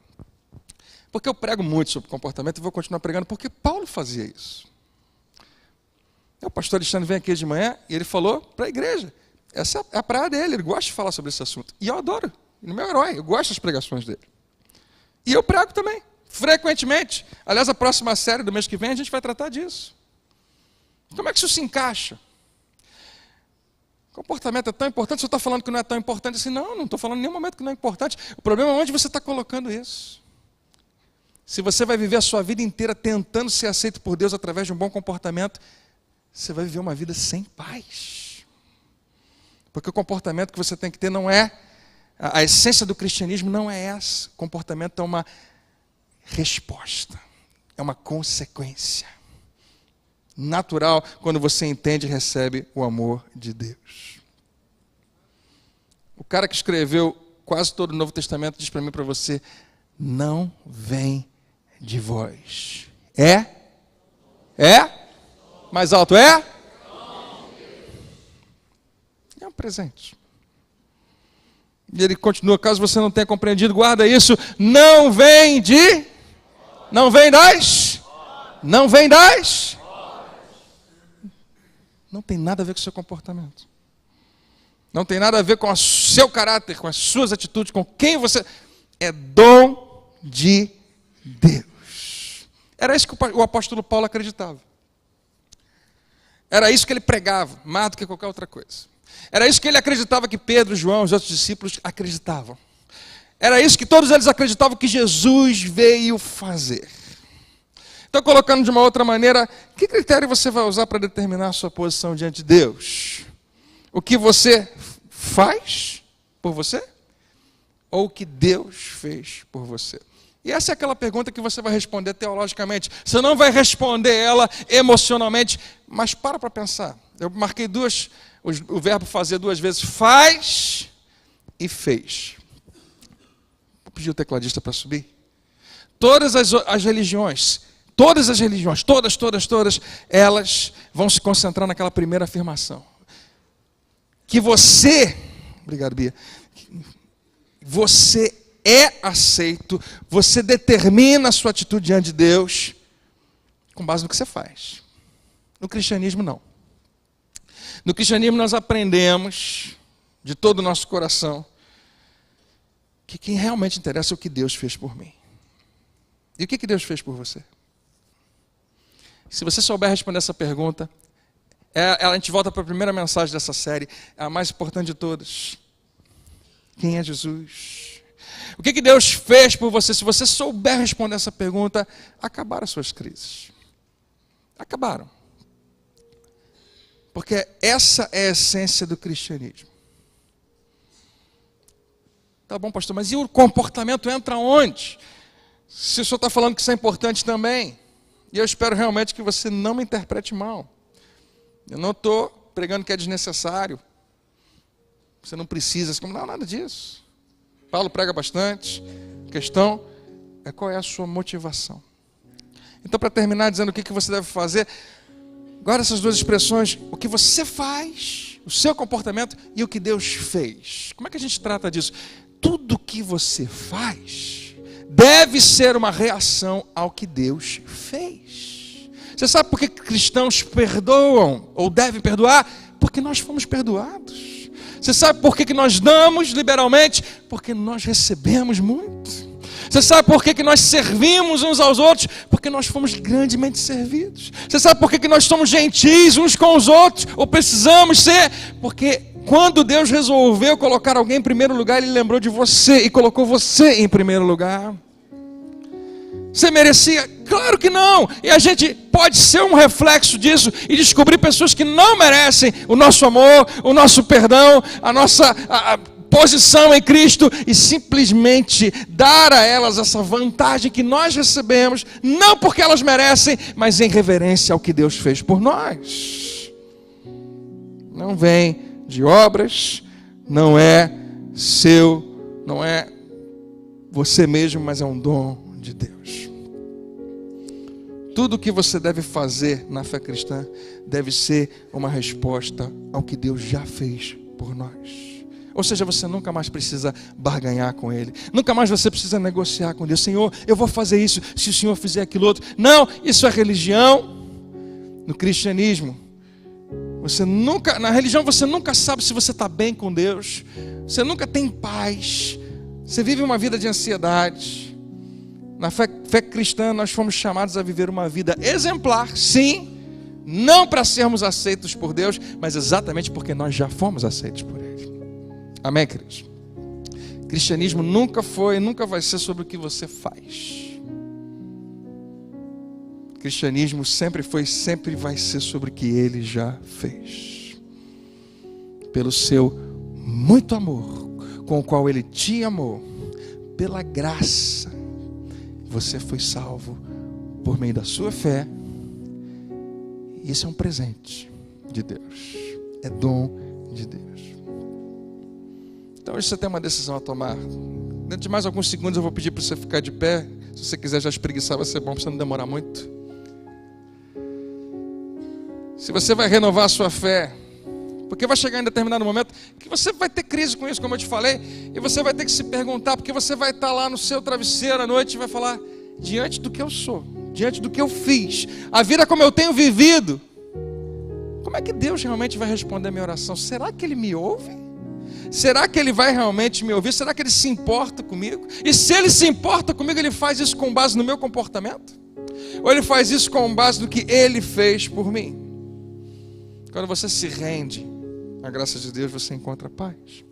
[SPEAKER 1] Porque eu prego muito sobre comportamento e vou continuar pregando, porque Paulo fazia isso. O pastor Alexandre vem aqui de manhã e ele falou para a igreja. Essa é a praia dele, ele gosta de falar sobre esse assunto. E eu adoro. No meu herói, eu gosto das pregações dele. E eu prego também, frequentemente. Aliás, a próxima série do mês que vem a gente vai tratar disso. Como é que isso se encaixa? Comportamento é tão importante, você está falando que não é tão importante assim? Não estou falando em nenhum momento que não é importante. O problema é onde você está colocando isso. Se você vai viver a sua vida inteira tentando ser aceito por Deus através de um bom comportamento, você vai viver uma vida sem paz. Porque o comportamento que você tem que ter não é... A essência do cristianismo não é essa. O comportamento é uma resposta, é uma consequência natural quando você entende e recebe o amor de Deus. O cara que escreveu quase todo o Novo Testamento diz para mim e para você, não vem de vós. É? Mais alto, é? É um presente. E ele continua, caso você não tenha compreendido, guarda isso, não vem das, não tem nada a ver com o seu comportamento, não tem nada a ver com o seu caráter, com as suas atitudes, com quem você, é dom de Deus. Era isso que o apóstolo Paulo acreditava, era isso que ele pregava, mais do que qualquer outra coisa. Era isso que ele acreditava que Pedro, João e os outros discípulos acreditavam. Era isso que todos eles acreditavam que Jesus veio fazer. Então, colocando de uma outra maneira, que critério você vai usar para determinar a sua posição diante de Deus? O que você faz por você? Ou o que Deus fez por você? E essa é aquela pergunta que você vai responder teologicamente. Você não vai responder ela emocionalmente, mas para pensar. Eu marquei o verbo fazer duas vezes, faz e fez. Vou pedir o tecladista para subir. Todas as religiões, todas, elas vão se concentrar naquela primeira afirmação. Que você, obrigado Bia, você é aceito, você determina a sua atitude diante de Deus com base no que você faz. No cristianismo não. No cristianismo nós aprendemos de todo o nosso coração que quem realmente interessa é o que Deus fez por mim. E o que Deus fez por você? Se você souber responder essa pergunta, a gente volta para a primeira mensagem dessa série, é a mais importante de todas. Quem é Jesus? O que Deus fez por você? Se você souber responder essa pergunta, acabaram as suas crises. Acabaram. Porque essa é a essência do cristianismo. Tá bom, pastor, mas e o comportamento entra onde? Se o senhor está falando que isso é importante também. E eu espero realmente que você não me interprete mal. Eu não estou pregando que é desnecessário. Você não precisa, não, nada disso. Paulo prega bastante. A questão é qual é a sua motivação. Então, para terminar dizendo o que você deve fazer, guarda essas duas expressões: o que você faz, o seu comportamento, e o que Deus fez. Como é que a gente trata disso? Tudo que você faz deve ser uma reação ao que Deus fez. Você sabe por que cristãos perdoam ou devem perdoar? Porque nós fomos perdoados. Você sabe por que nós damos liberalmente? Porque nós recebemos muito. Você sabe por que nós servimos uns aos outros? Porque nós fomos grandemente servidos. Você sabe por que nós somos gentis uns com os outros? Ou precisamos ser? Porque quando Deus resolveu colocar alguém em primeiro lugar, Ele lembrou de você e colocou você em primeiro lugar. Você merecia? Claro que não. E a gente pode ser um reflexo disso e descobrir pessoas que não merecem o nosso amor, o nosso perdão, a nossa posição em Cristo, e simplesmente dar a elas essa vantagem que nós recebemos, não porque elas merecem, mas em reverência ao que Deus fez por nós. Não vem de obras, não é seu, não é você mesmo, mas é um dom de Deus. Tudo o que você deve fazer na fé cristã deve ser uma resposta ao que Deus já fez por nós. Ou seja, você nunca mais precisa barganhar com Ele. Nunca mais você precisa negociar com Deus. Senhor, eu vou fazer isso se o Senhor fizer aquilo outro. Não, isso é religião. No cristianismo, na religião você nunca sabe se você está bem com Deus. Você nunca tem paz. Você vive uma vida de ansiedade. Na fé cristã nós fomos chamados a viver uma vida exemplar, sim. Não para sermos aceitos por Deus, mas exatamente porque nós já fomos aceitos por Ele. Amém, queridos? Cristianismo nunca foi e nunca vai ser sobre o que você faz. Cristianismo sempre foi e sempre vai ser sobre o que Ele já fez. Pelo seu muito amor, com o qual Ele te amou, pela graça, você foi salvo por meio da sua fé. E isso é um presente de Deus. É dom de Deus. Então hoje você tem uma decisão a tomar. Dentro de mais alguns segundos eu vou pedir para você ficar de pé. Se você quiser já espreguiçar, vai ser bom para você não demorar muito. Se você vai renovar a sua fé, porque vai chegar em determinado momento que você vai ter crise com isso, como eu te falei, e você vai ter que se perguntar, porque você vai estar lá no seu travesseiro à noite e vai falar: diante do que eu sou, diante do que eu fiz, a vida como eu tenho vivido, como é que Deus realmente vai responder a minha oração? Será que Ele me ouve? Será que Ele vai realmente me ouvir? Será que Ele se importa comigo? E se Ele se importa comigo, Ele faz isso com base no meu comportamento? Ou Ele faz isso com base no que Ele fez por mim? Quando você se rende à graça de Deus, você encontra paz.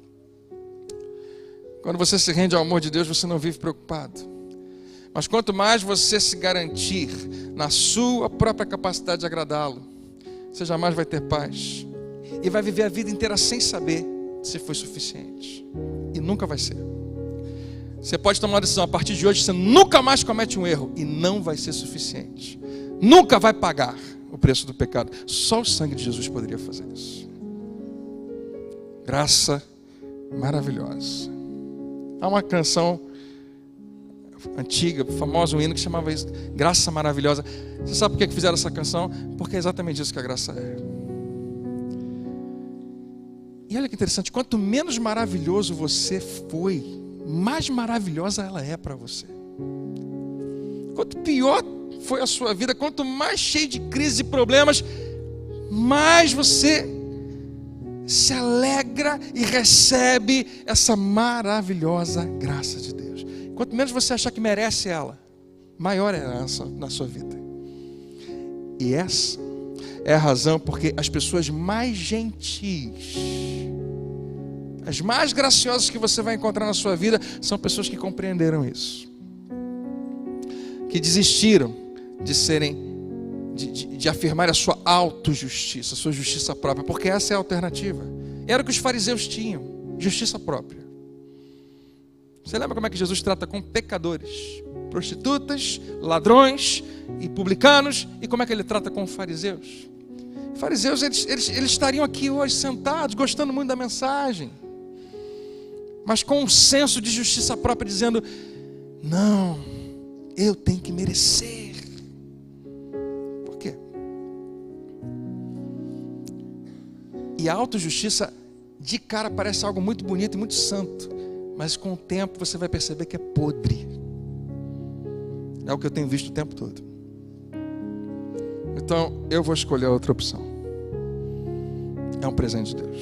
[SPEAKER 1] Quando você se rende ao amor de Deus, você não vive preocupado. Mas quanto mais você se garantir na sua própria capacidade de agradá-lo, você jamais vai ter paz. E vai viver a vida inteira sem saber se foi suficiente. E nunca vai ser. Você pode tomar uma decisão: a partir de hoje você nunca mais comete um erro. E não vai ser suficiente. Nunca vai pagar o preço do pecado. Só o sangue de Jesus poderia fazer isso. Graça maravilhosa. Há uma canção antiga, famosa, um hino que chamava isso, Graça Maravilhosa. Você sabe por que fizeram essa canção? Porque é exatamente isso que a graça é. E olha que interessante, quanto menos maravilhoso você foi, mais maravilhosa ela é para você. Quanto pior foi a sua vida, quanto mais cheio de crises e problemas, mais você se alegra e recebe essa maravilhosa graça de Deus. Quanto menos você achar que merece ela, maior é essa na sua vida. E essa é a razão porque as pessoas mais gentis, as mais graciosas que você vai encontrar na sua vida, são pessoas que compreenderam isso, que desistiram de afirmar a sua autojustiça, a sua justiça própria, porque essa é a alternativa. Era o que os fariseus tinham, justiça própria. Você lembra como é que Jesus trata com pecadores? Prostitutas, ladrões e publicanos. E como é que ele trata com fariseus? Fariseus, eles estariam aqui hoje sentados, gostando muito da mensagem, mas com um senso de justiça própria, dizendo: não, eu tenho que merecer. Por quê? E a autojustiça de cara parece algo muito bonito e muito santo, mas com o tempo você vai perceber que é podre. É o que eu tenho visto o tempo todo. Então eu vou escolher a outra opção. É um presente de Deus.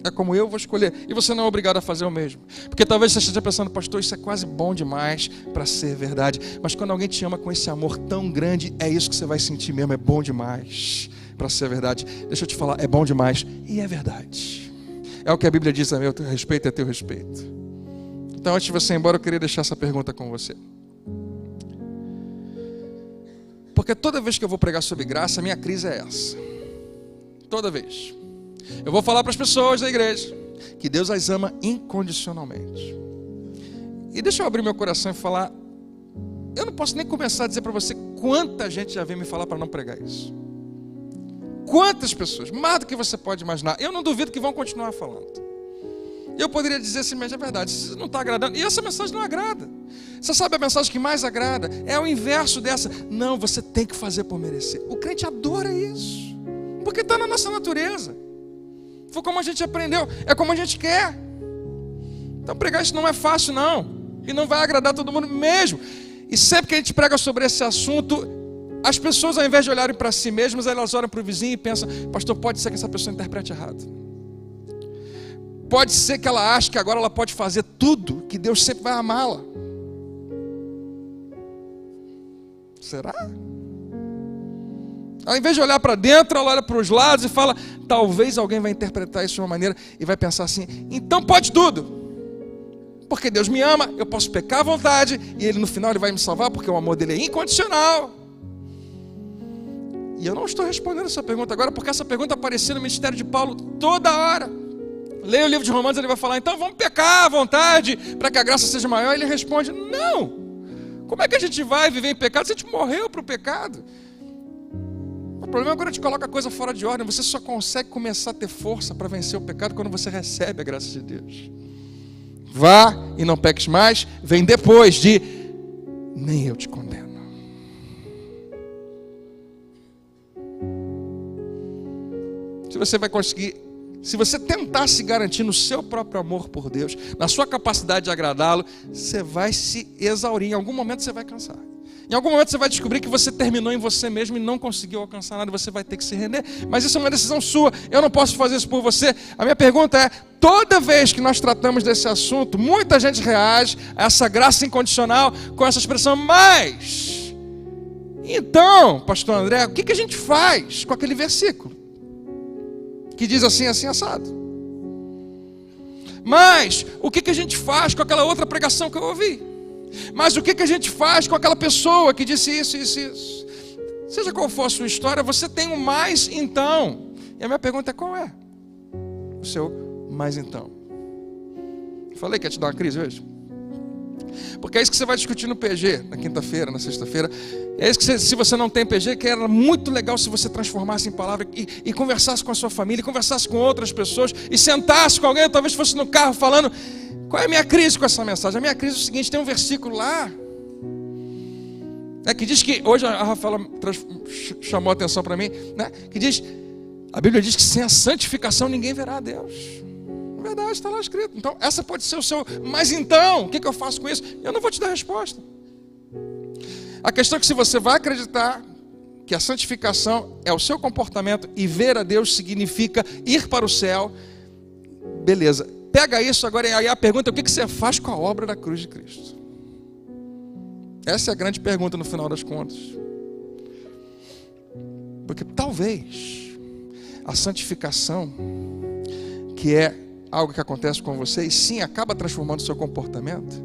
[SPEAKER 1] É como eu vou escolher. E você não é obrigado a fazer o mesmo. Porque talvez você esteja pensando: pastor, isso é quase bom demais para ser verdade. Mas quando alguém te ama com esse amor tão grande, é isso que você vai sentir mesmo. É bom demais para ser verdade. Deixa eu te falar, é bom demais e é verdade. É o que a Bíblia diz a meu respeito e a teu respeito. Então, antes de você ir embora, eu queria deixar essa pergunta com você. Porque toda vez que eu vou pregar sobre graça, a minha crise é essa. Toda vez. Eu vou falar para as pessoas da igreja que Deus as ama incondicionalmente. E deixa eu abrir meu coração e falar. Eu não posso nem começar a dizer para você quanta gente já veio me falar para não pregar isso. Quantas pessoas, mais do que você pode imaginar. Eu não duvido que vão continuar falando. Eu poderia dizer assim, mas é verdade, isso não está agradando. E essa mensagem não agrada. Você sabe a mensagem que mais agrada? É o inverso dessa. Não, você tem que fazer por merecer. O crente adora isso, porque está na nossa natureza. Foi como a gente aprendeu, é como a gente quer. Então pregar isso não é fácil não. E não vai agradar todo mundo mesmo. E sempre que a gente prega sobre esse assunto, as pessoas, ao invés de olharem para si mesmas, elas olham para o vizinho e pensam: pastor, pode ser que essa pessoa interprete errado. Pode ser que ela ache que agora ela pode fazer tudo, que Deus sempre vai amá-la. Será? Ao invés de olhar para dentro, ela olha para os lados e fala: talvez alguém vai interpretar isso de uma maneira e vai pensar assim: então pode tudo. Porque Deus me ama, eu posso pecar à vontade e Ele no final Ele vai me salvar, porque o amor dele é incondicional. E eu não estou respondendo essa pergunta agora, porque essa pergunta aparecia no ministério de Paulo toda hora. Leia o livro de Romanos, ele vai falar: então vamos pecar à vontade, para que a graça seja maior. Ele responde: não. Como é que a gente vai viver em pecado se a gente morreu para o pecado? O problema é quando a gente coloca a coisa fora de ordem. Você só consegue começar a ter força para vencer o pecado quando você recebe a graça de Deus. Vá e não peques mais, vem depois de: nem eu te condeno. Se você vai conseguir, se você tentar se garantir no seu próprio amor por Deus, na sua capacidade de agradá-lo, você vai se exaurir. Em algum momento você vai cansar. Em algum momento você vai descobrir que você terminou em você mesmo e não conseguiu alcançar nada. Você vai ter que se render. Mas isso é uma decisão sua. Eu não posso fazer isso por você. A minha pergunta é: toda vez que nós tratamos desse assunto, muita gente reage a essa graça incondicional com essa expressão: mas então, pastor André, o que a gente faz com aquele versículo que diz assim, assim, assado? Mas o que a gente faz com aquela outra pregação que eu ouvi? Mas o que a gente faz com aquela pessoa que disse isso, isso, isso? Seja qual for a sua história, você tem um mais então. E a minha pergunta é: qual é o seu mais então? Falei que ia te dar uma crise hoje? Porque é isso que você vai discutir no PG, na quinta-feira, na sexta-feira. É isso que se você não tem PG, que era muito legal se você transformasse em palavra e conversasse com a sua família, conversasse com outras pessoas e sentasse com alguém, talvez fosse no carro falando: qual é a minha crise com essa mensagem? A minha crise é o seguinte: tem um versículo lá que diz que, hoje a Rafaela chamou a atenção para mim, que diz, a Bíblia diz que sem a santificação ninguém verá a Deus. É verdade, está lá escrito. Então essa pode ser o seu: mas então, o que eu faço com isso? Eu não vou te dar resposta. A questão é que se você vai acreditar que a santificação é o seu comportamento e ver a Deus significa ir para o céu, beleza. Pega isso agora, e aí a pergunta é: o que você faz com a obra da cruz de Cristo? Essa é a grande pergunta no final das contas. Porque talvez a santificação, que é algo que acontece com você e sim acaba transformando o seu comportamento,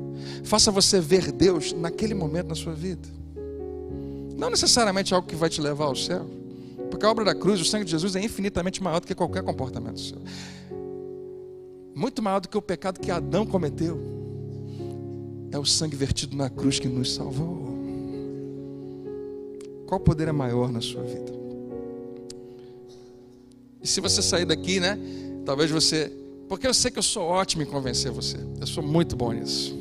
[SPEAKER 1] faça você ver Deus naquele momento na sua vida. Não necessariamente algo que vai te levar ao céu, porque a obra da cruz, o sangue de Jesus, é infinitamente maior do que qualquer comportamento seu. Muito maior do que o pecado que Adão cometeu. é o sangue vertido na cruz que nos salvou. Qual poder é maior na sua vida? E se você sair daqui, né? Talvez você... Porque eu sei que eu sou ótimo em convencer você. Eu sou muito bom nisso.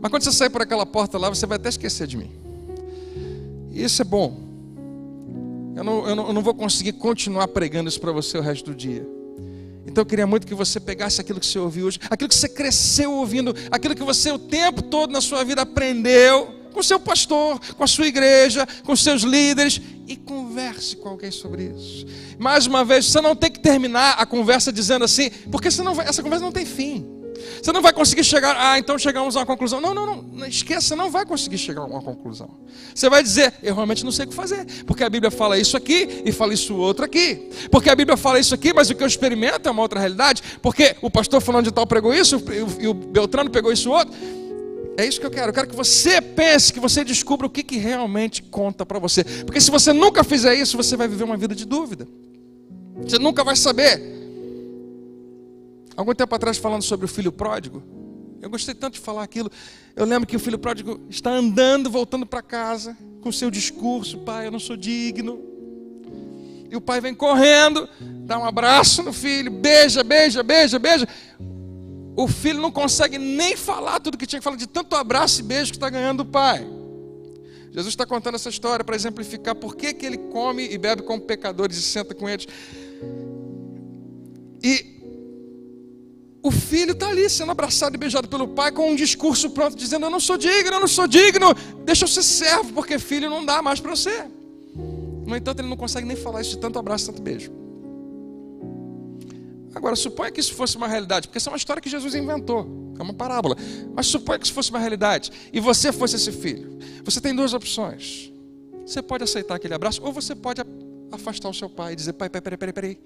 [SPEAKER 1] Mas quando você sair por aquela porta lá, você vai até esquecer de mim. E isso é bom. Eu não vou conseguir continuar pregando isso para você o resto do dia. Então eu queria muito que você pegasse aquilo que você ouviu hoje, aquilo que você cresceu ouvindo, aquilo que você o tempo todo na sua vida aprendeu, com o seu pastor, com a sua igreja, com os seus líderes, e converse com alguém sobre isso. Mais uma vez, você não tem que terminar a conversa dizendo assim, porque senão essa conversa não tem fim. Você não vai conseguir chegar, então chegamos a uma conclusão. Não, esqueça, você não vai conseguir chegar a uma conclusão. Você vai dizer, eu realmente não sei o que fazer, porque a Bíblia fala isso aqui e fala isso outro aqui. Porque a Bíblia fala isso aqui, mas o que eu experimento é uma outra realidade, porque o pastor fulano de tal pregou isso e o Beltrano pegou isso outro. É isso que eu quero que você pense, que você descubra o que realmente conta para você. Porque se você nunca fizer isso, você vai viver uma vida de dúvida. Você nunca vai saber. Algum tempo atrás, falando sobre o filho pródigo, eu gostei tanto de falar aquilo. Eu lembro que o filho pródigo está andando, voltando para casa, com o seu discurso: pai, eu não sou digno. E o pai vem correndo, dá um abraço no filho, beija. O filho não consegue nem falar tudo que tinha que falar, de tanto abraço e beijo que está ganhando do pai. Jesus está contando essa história para exemplificar por que ele come e bebe com pecadores e senta com eles. E o filho está ali sendo abraçado e beijado pelo pai, com um discurso pronto, dizendo: eu não sou digno, deixa eu ser servo, porque filho não dá mais para eu ser. No entanto, ele não consegue nem falar isso de tanto abraço, tanto beijo. Agora, suponha que isso fosse uma realidade, porque essa é uma história que Jesus inventou, é uma parábola. Mas suponha que isso fosse uma realidade, e você fosse esse filho. Você tem duas opções. Você pode aceitar aquele abraço, ou você pode afastar o seu pai e dizer: pai, peraí.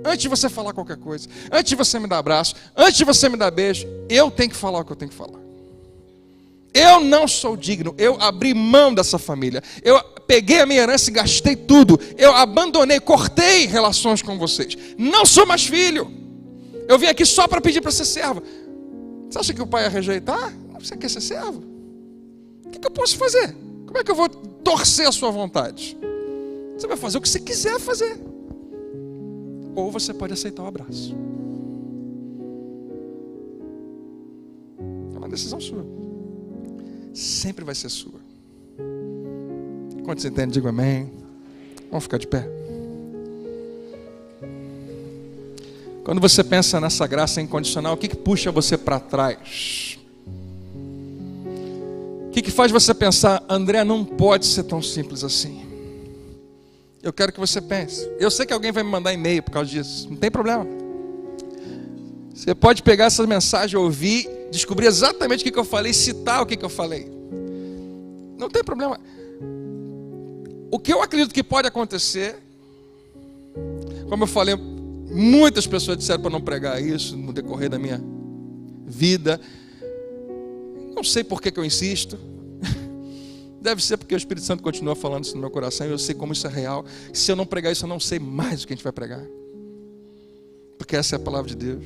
[SPEAKER 1] Antes de você falar qualquer coisa, antes de você me dar abraço, antes de você me dar beijo, eu tenho que falar o que eu tenho que falar. Eu não sou digno, eu abri mão dessa família, eu peguei a minha herança e gastei tudo, eu abandonei, cortei relações com vocês, não sou mais filho, eu vim aqui só para pedir para ser servo. Você acha que o pai ia rejeitar? Você quer ser servo? O que eu posso fazer? Como é que eu vou torcer a sua vontade? Você vai fazer o que você quiser fazer. Ou você pode aceitar o abraço. É uma decisão sua. Sempre vai ser sua. Quando você entende, diga amém. Vamos ficar de pé. Quando você pensa nessa graça incondicional, o que puxa você para trás? O que faz você pensar: André, não pode ser tão simples assim? Eu quero que você pense. Eu sei que alguém vai me mandar e-mail por causa disso. Não tem problema. Você pode pegar essa mensagem, ouvir, descobrir exatamente o que eu falei, citar o que eu falei. Não tem problema. O que eu acredito que pode acontecer, como eu falei, muitas pessoas disseram para não pregar isso no decorrer da minha vida. Não sei por que eu insisto. Deve ser porque o Espírito Santo continua falando isso no meu coração e eu sei como isso é real. Se eu não pregar isso, eu não sei mais o que a gente vai pregar. Porque essa é a palavra de Deus.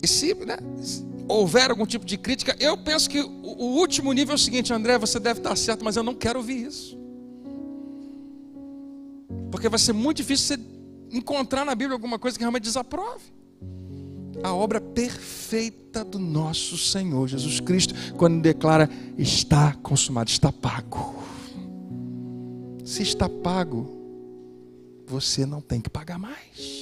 [SPEAKER 1] E se houver algum tipo de crítica, eu penso que o último nível é o seguinte: André, você deve estar certo, mas eu não quero ouvir isso. Porque vai ser muito difícil você encontrar na Bíblia alguma coisa que realmente desaprove a obra perfeita do nosso Senhor Jesus Cristo, quando declara: está consumado, está pago. Se está pago, você não tem que pagar mais.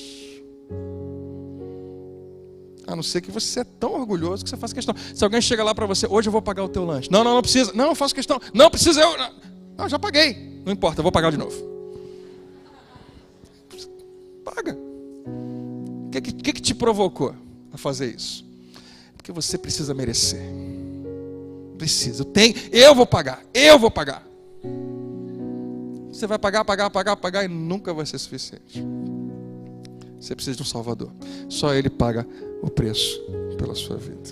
[SPEAKER 1] A não ser que você é tão orgulhoso que você faça questão. Se alguém chega lá para você: hoje eu vou pagar o teu lanche. Não precisa. Não, eu faço questão. Não precisa, não, já paguei. Não importa, eu vou pagar de novo. Paga. O que te provocou a fazer isso? Porque você precisa merecer. Precisa. Eu vou pagar. Você vai pagar e nunca vai ser suficiente. Você precisa de um Salvador. Só Ele paga o preço pela sua vida.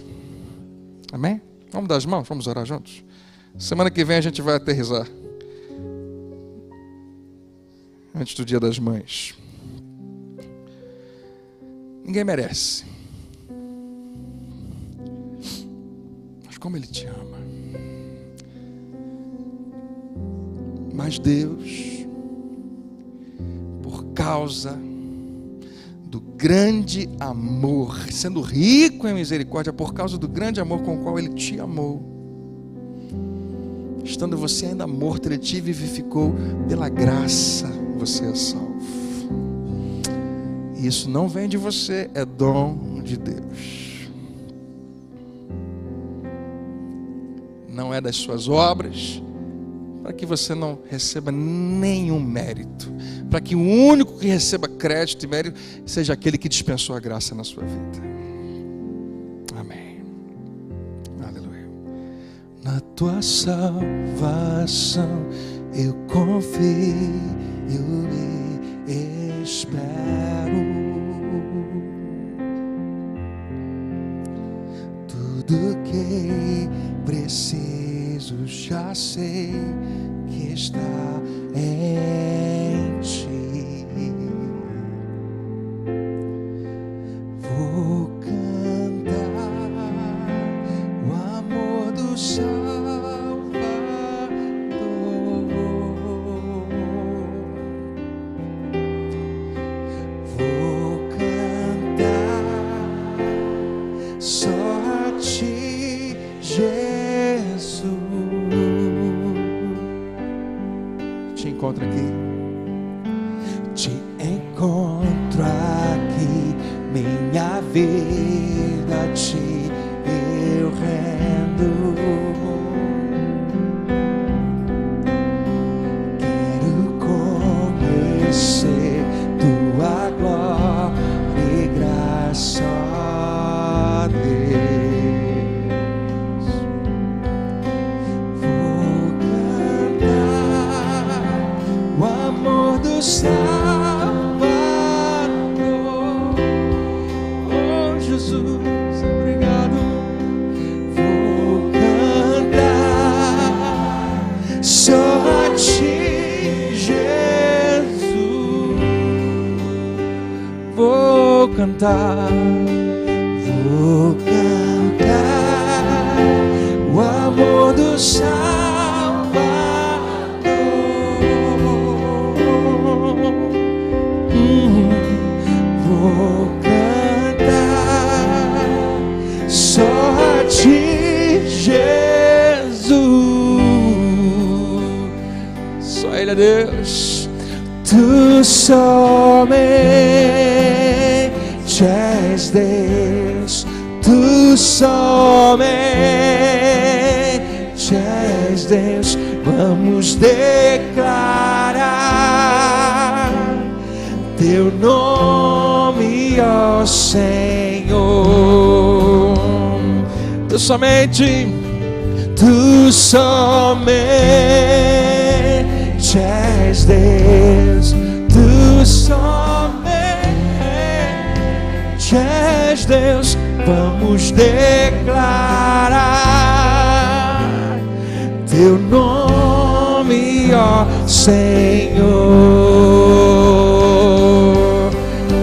[SPEAKER 1] Amém? Vamos dar as mãos? Vamos orar juntos? Semana que vem a gente vai aterrissar. Antes do Dia das Mães. Ninguém merece. Mas como Ele te ama. Mas Deus, por causa do grande amor, sendo rico em misericórdia, por causa do grande amor com o qual Ele te amou, estando você ainda morto, Ele te vivificou, pela graça você é salvo. E isso não vem de você, é dom de Deus. Não é das suas obras, para que você não receba nenhum mérito, para que o único que receba crédito e mérito seja aquele que dispensou a graça na sua vida. Amém. Aleluia. Na tua salvação eu confio, eu espero. Tudo que preciso já sei que está em ti. Vou cantar o amor do Salvador. Vou cantar só a ti, Jesus. Te encontro aqui. Te encontro aqui, minha vida a ti eu rendo. Quero conhecer tua glória e graça, ó Deus. Vou cantar o amor do Salvador. Oh Jesus, obrigado. Vou cantar só a ti, Jesus. Vou cantar o amor do Salvador. Vou cantar só a ti, Jesus. Só Ele é Deus. Tu somente és Deus. Tu somente és Deus. Vamos declarar teu nome, ó Senhor. Tu somente és Deus. Tu somente és Deus. Vamos declarar teu nome, ó Senhor.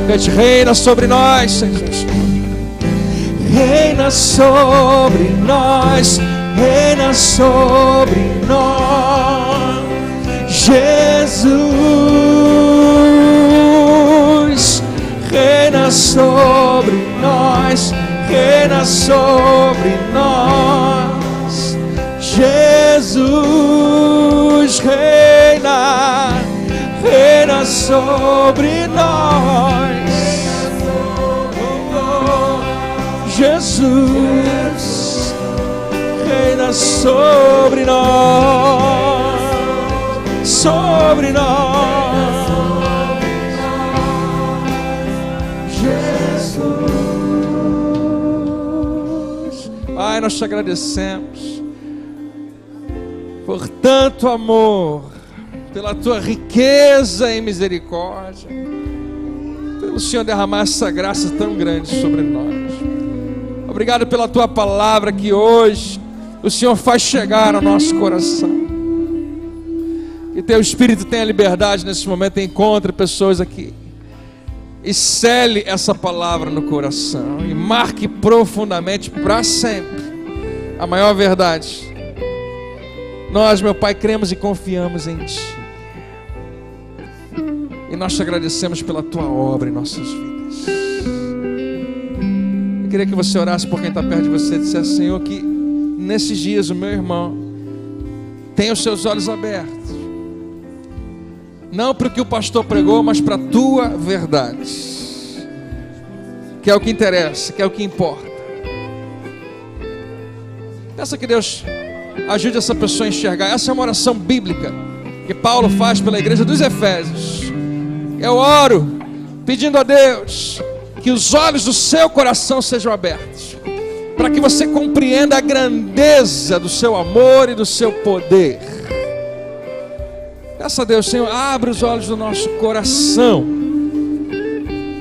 [SPEAKER 1] Que reina sobre nós, Senhor. Reina sobre nós, reina sobre nós, Jesus. Reina sobre nós, reina sobre nós, Jesus. Reina, reina sobre nós, Jesus. Reina sobre nós, sobre nós, Jesus. Pai, nós te agradecemos por tanto amor, pela tua riqueza em misericórdia, pelo Senhor derramar essa graça tão grande sobre nós. Obrigado pela tua palavra que hoje o Senhor faz chegar ao nosso coração. Que teu Espírito tenha liberdade nesse momento e encontre pessoas aqui e sele essa palavra no coração e marque profundamente para sempre a maior verdade. Nós, meu Pai, cremos e confiamos em Ti, e nós te agradecemos pela Tua obra em nossas vidas. Eu queria que você orasse por quem está perto de você e dissesse: Senhor, que nesses dias o meu irmão tenha os seus olhos abertos, não para o que o pastor pregou, mas para a Tua verdade, que é o que interessa, que é o que importa. Peça que Deus ajude essa pessoa a enxergar. Essa é uma oração bíblica que Paulo faz pela igreja dos Efésios. Eu oro pedindo a Deus que os olhos do seu coração sejam abertos, para que você compreenda a grandeza do seu amor e do seu poder. Peça a Deus: Senhor, abre os olhos do nosso coração,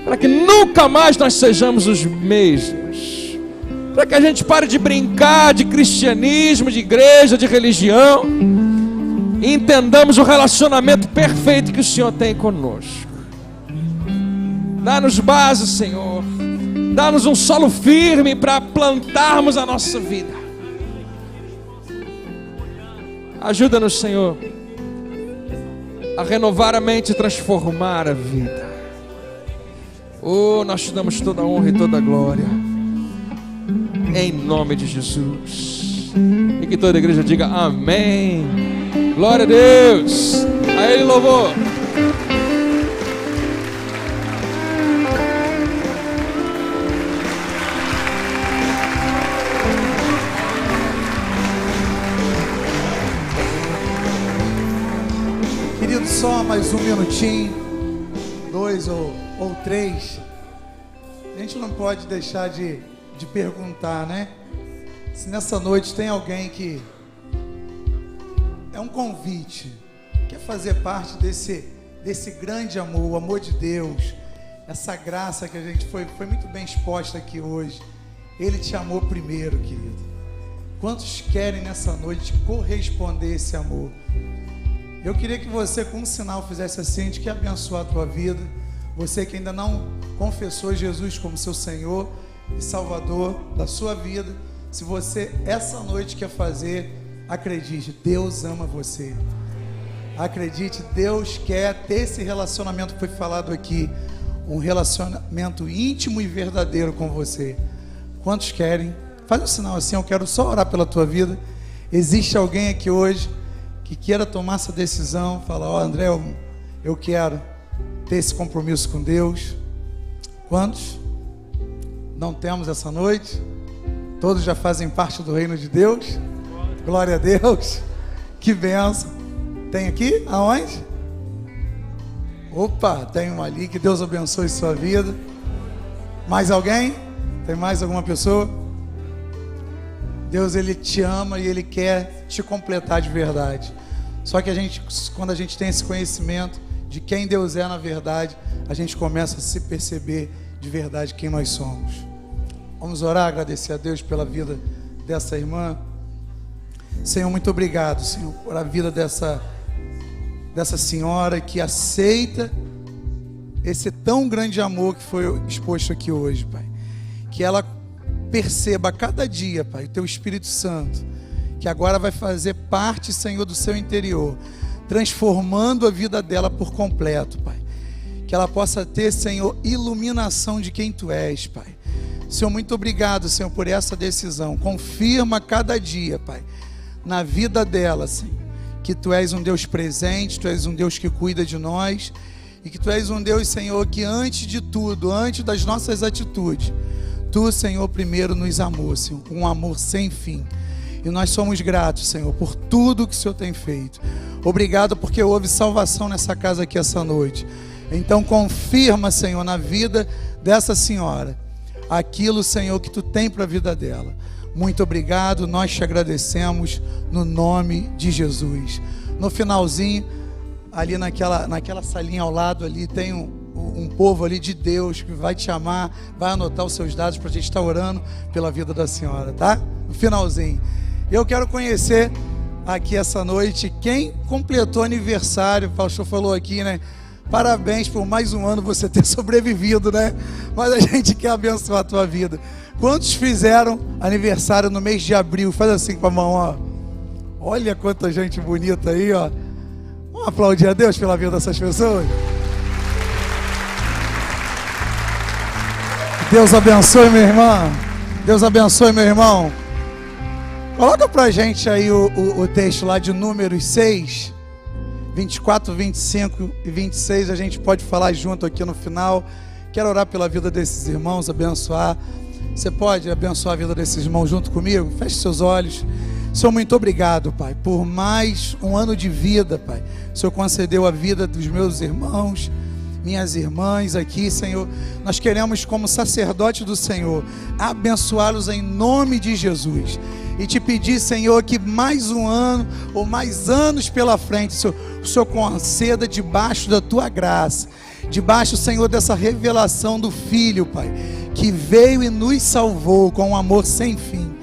[SPEAKER 1] para que nunca mais nós sejamos os mesmos, para que a gente pare de brincar de cristianismo, de igreja, de religião, e entendamos o relacionamento perfeito que o Senhor tem conosco. Dá-nos base, Senhor, dá-nos um solo firme para plantarmos a nossa vida. Ajuda-nos, Senhor, a renovar a mente e transformar a vida. Oh, nós te damos toda a honra e toda a glória, em nome de Jesus. E que toda a igreja diga amém. Glória a Deus. A Ele louvor.
[SPEAKER 2] Querido, só mais um minutinho, 2 ou 3. A gente não pode deixar de perguntar, né? Se nessa noite tem alguém que é um convite, quer fazer parte desse grande amor, o amor de Deus, essa graça que a gente foi muito bem exposta aqui hoje. Ele te amou primeiro, querido. Quantos querem nessa noite corresponder a esse amor? Eu queria que você, com um sinal, fizesse assim: a gente quer abençoar a tua vida. Você que ainda não confessou Jesus como seu Senhor e Salvador da sua vida, se você essa noite quer fazer, acredite, Deus ama você. Acredite, Deus quer ter esse relacionamento que foi falado aqui, um relacionamento íntimo e verdadeiro com você. Quantos querem? Faz um sinal assim: eu quero só orar pela tua vida. Existe alguém aqui hoje que queira tomar essa decisão, falar: ó, André, eu quero ter esse compromisso com Deus. Quantos? Não temos essa noite? Todos já fazem parte do reino de Deus? Glória a Deus. Que bênção. Tem aqui? Aonde? Opa, tem um ali. Que Deus abençoe sua vida. Mais alguém? Tem mais alguma pessoa? Deus, Ele te ama e Ele quer te completar de verdade. Só que quando a gente tem esse conhecimento de quem Deus é na verdade, a gente começa a se perceber de verdade quem nós somos. Vamos orar, agradecer a Deus pela vida dessa irmã. Senhor, muito obrigado, Senhor, por a vida dessa senhora que aceita esse tão grande amor que foi exposto aqui hoje, Pai. Que ela perceba a cada dia, Pai, o Teu Espírito Santo, que agora vai fazer parte, Senhor, do seu interior, transformando a vida dela por completo, Pai. Que ela possa ter, Senhor, iluminação de quem Tu és, Pai. Senhor, muito obrigado, Senhor, por essa decisão. Confirma cada dia, Pai, na vida dela, Senhor, que Tu és um Deus presente, Tu és um Deus que cuida de nós, e que Tu és um Deus, Senhor, que antes de tudo, antes das nossas atitudes, Tu, Senhor, primeiro nos amou, Senhor, com um amor sem fim. E nós somos gratos, Senhor, por tudo que o Senhor tem feito. Obrigado porque houve salvação nessa casa aqui essa noite. Então confirma, Senhor, na vida dessa senhora aquilo, Senhor, que Tu tem para a vida dela. Muito obrigado, nós te agradecemos no nome de Jesus. No finalzinho, ali naquela salinha ao lado ali, tem um povo ali de Deus que vai te chamar, vai anotar os seus dados para a gente estar orando pela vida da senhora, tá? No finalzinho. Eu quero conhecer aqui essa noite quem completou aniversário. O pastor falou aqui, né? Parabéns por mais um ano você ter sobrevivido, né? Mas a gente quer abençoar a tua vida. Quantos fizeram aniversário no mês de abril? Faz assim com a mão, ó. Olha quanta gente bonita aí, ó. Vamos aplaudir a Deus pela vida dessas pessoas. Deus abençoe, meu irmão. Deus abençoe, meu irmão. Coloca pra gente aí o texto lá de Números 6, 24, 25 e 26. A gente pode falar junto aqui no final. Quero orar pela vida desses irmãos, abençoar. Você pode abençoar a vida desses irmãos junto comigo? Feche seus olhos. Senhor, muito obrigado, Pai, por mais um ano de vida, Pai. O Senhor concedeu a vida dos meus irmãos, minhas irmãs aqui, Senhor. Nós queremos, como sacerdote do Senhor, abençoá-los em nome de Jesus. E te pedir, Senhor, que mais um ano ou mais anos pela frente, o Senhor conceda debaixo da Tua graça, debaixo, Senhor, dessa revelação do Filho, Pai, que veio e nos salvou com um amor sem fim.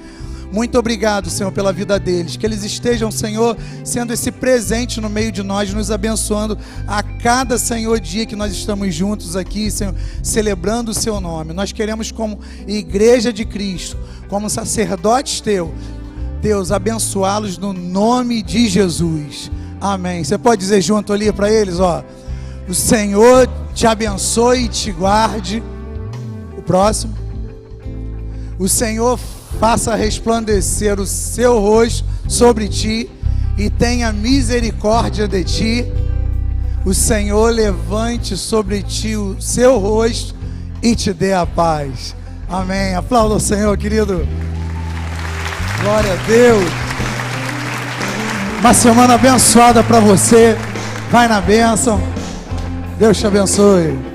[SPEAKER 2] Muito obrigado, Senhor, pela vida deles. Que eles estejam, Senhor, sendo esse presente no meio de nós, nos abençoando a cada, Senhor, dia que nós estamos juntos aqui, Senhor, celebrando o Seu nome. Nós queremos, como Igreja de Cristo, como sacerdotes Teu, Deus, abençoá-los no nome de Jesus. Amém. Você pode dizer junto ali para eles, ó: o Senhor te abençoe e te guarde. O próximo. O Senhor faça resplandecer o seu rosto sobre ti e tenha misericórdia de ti. O Senhor levante sobre ti o seu rosto e te dê a paz. Amém. Aplauda o Senhor, querido. Glória a Deus. Uma semana abençoada para você. Vai na bênção. Deus te abençoe.